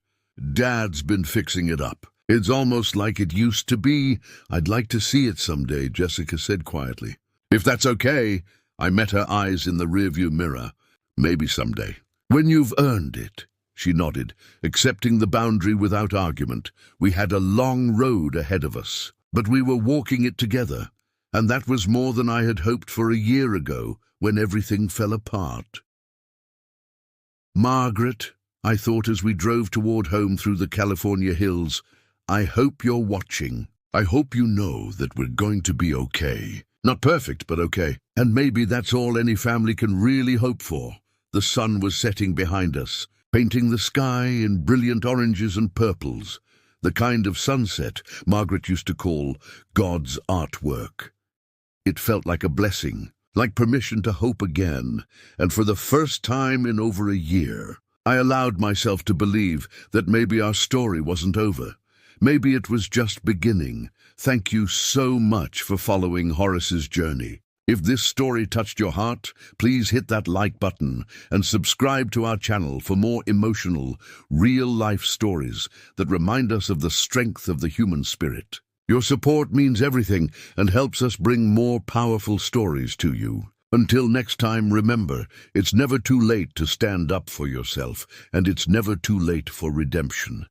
"Dad's been fixing it up. It's almost like it used to be. I'd like to see it someday," Jessica said quietly. "If that's okay," I met her eyes in the rearview mirror. "Maybe someday. When you've earned it." She nodded, accepting the boundary without argument. We had a long road ahead of us, but we were walking it together, and that was more than I had hoped for a year ago when everything fell apart. "Margaret," I thought as we drove toward home through the California hills, "I hope you're watching. I hope you know that we're going to be okay. Not perfect, but okay. And maybe that's all any family can really hope for." The sun was setting behind us, painting the sky in brilliant oranges and purples, the kind of sunset Margaret used to call God's artwork. It felt like a blessing, like permission to hope again, and for the first time in over a year, I allowed myself to believe that maybe our story wasn't over. Maybe it was just beginning. Thank you so much for following Horace's journey. If this story touched your heart, please hit that like button and subscribe to our channel for more emotional, real-life stories that remind us of the strength of the human spirit. Your support means everything and helps us bring more powerful stories to you. Until next time, remember, it's never too late to stand up for yourself, and it's never too late for redemption.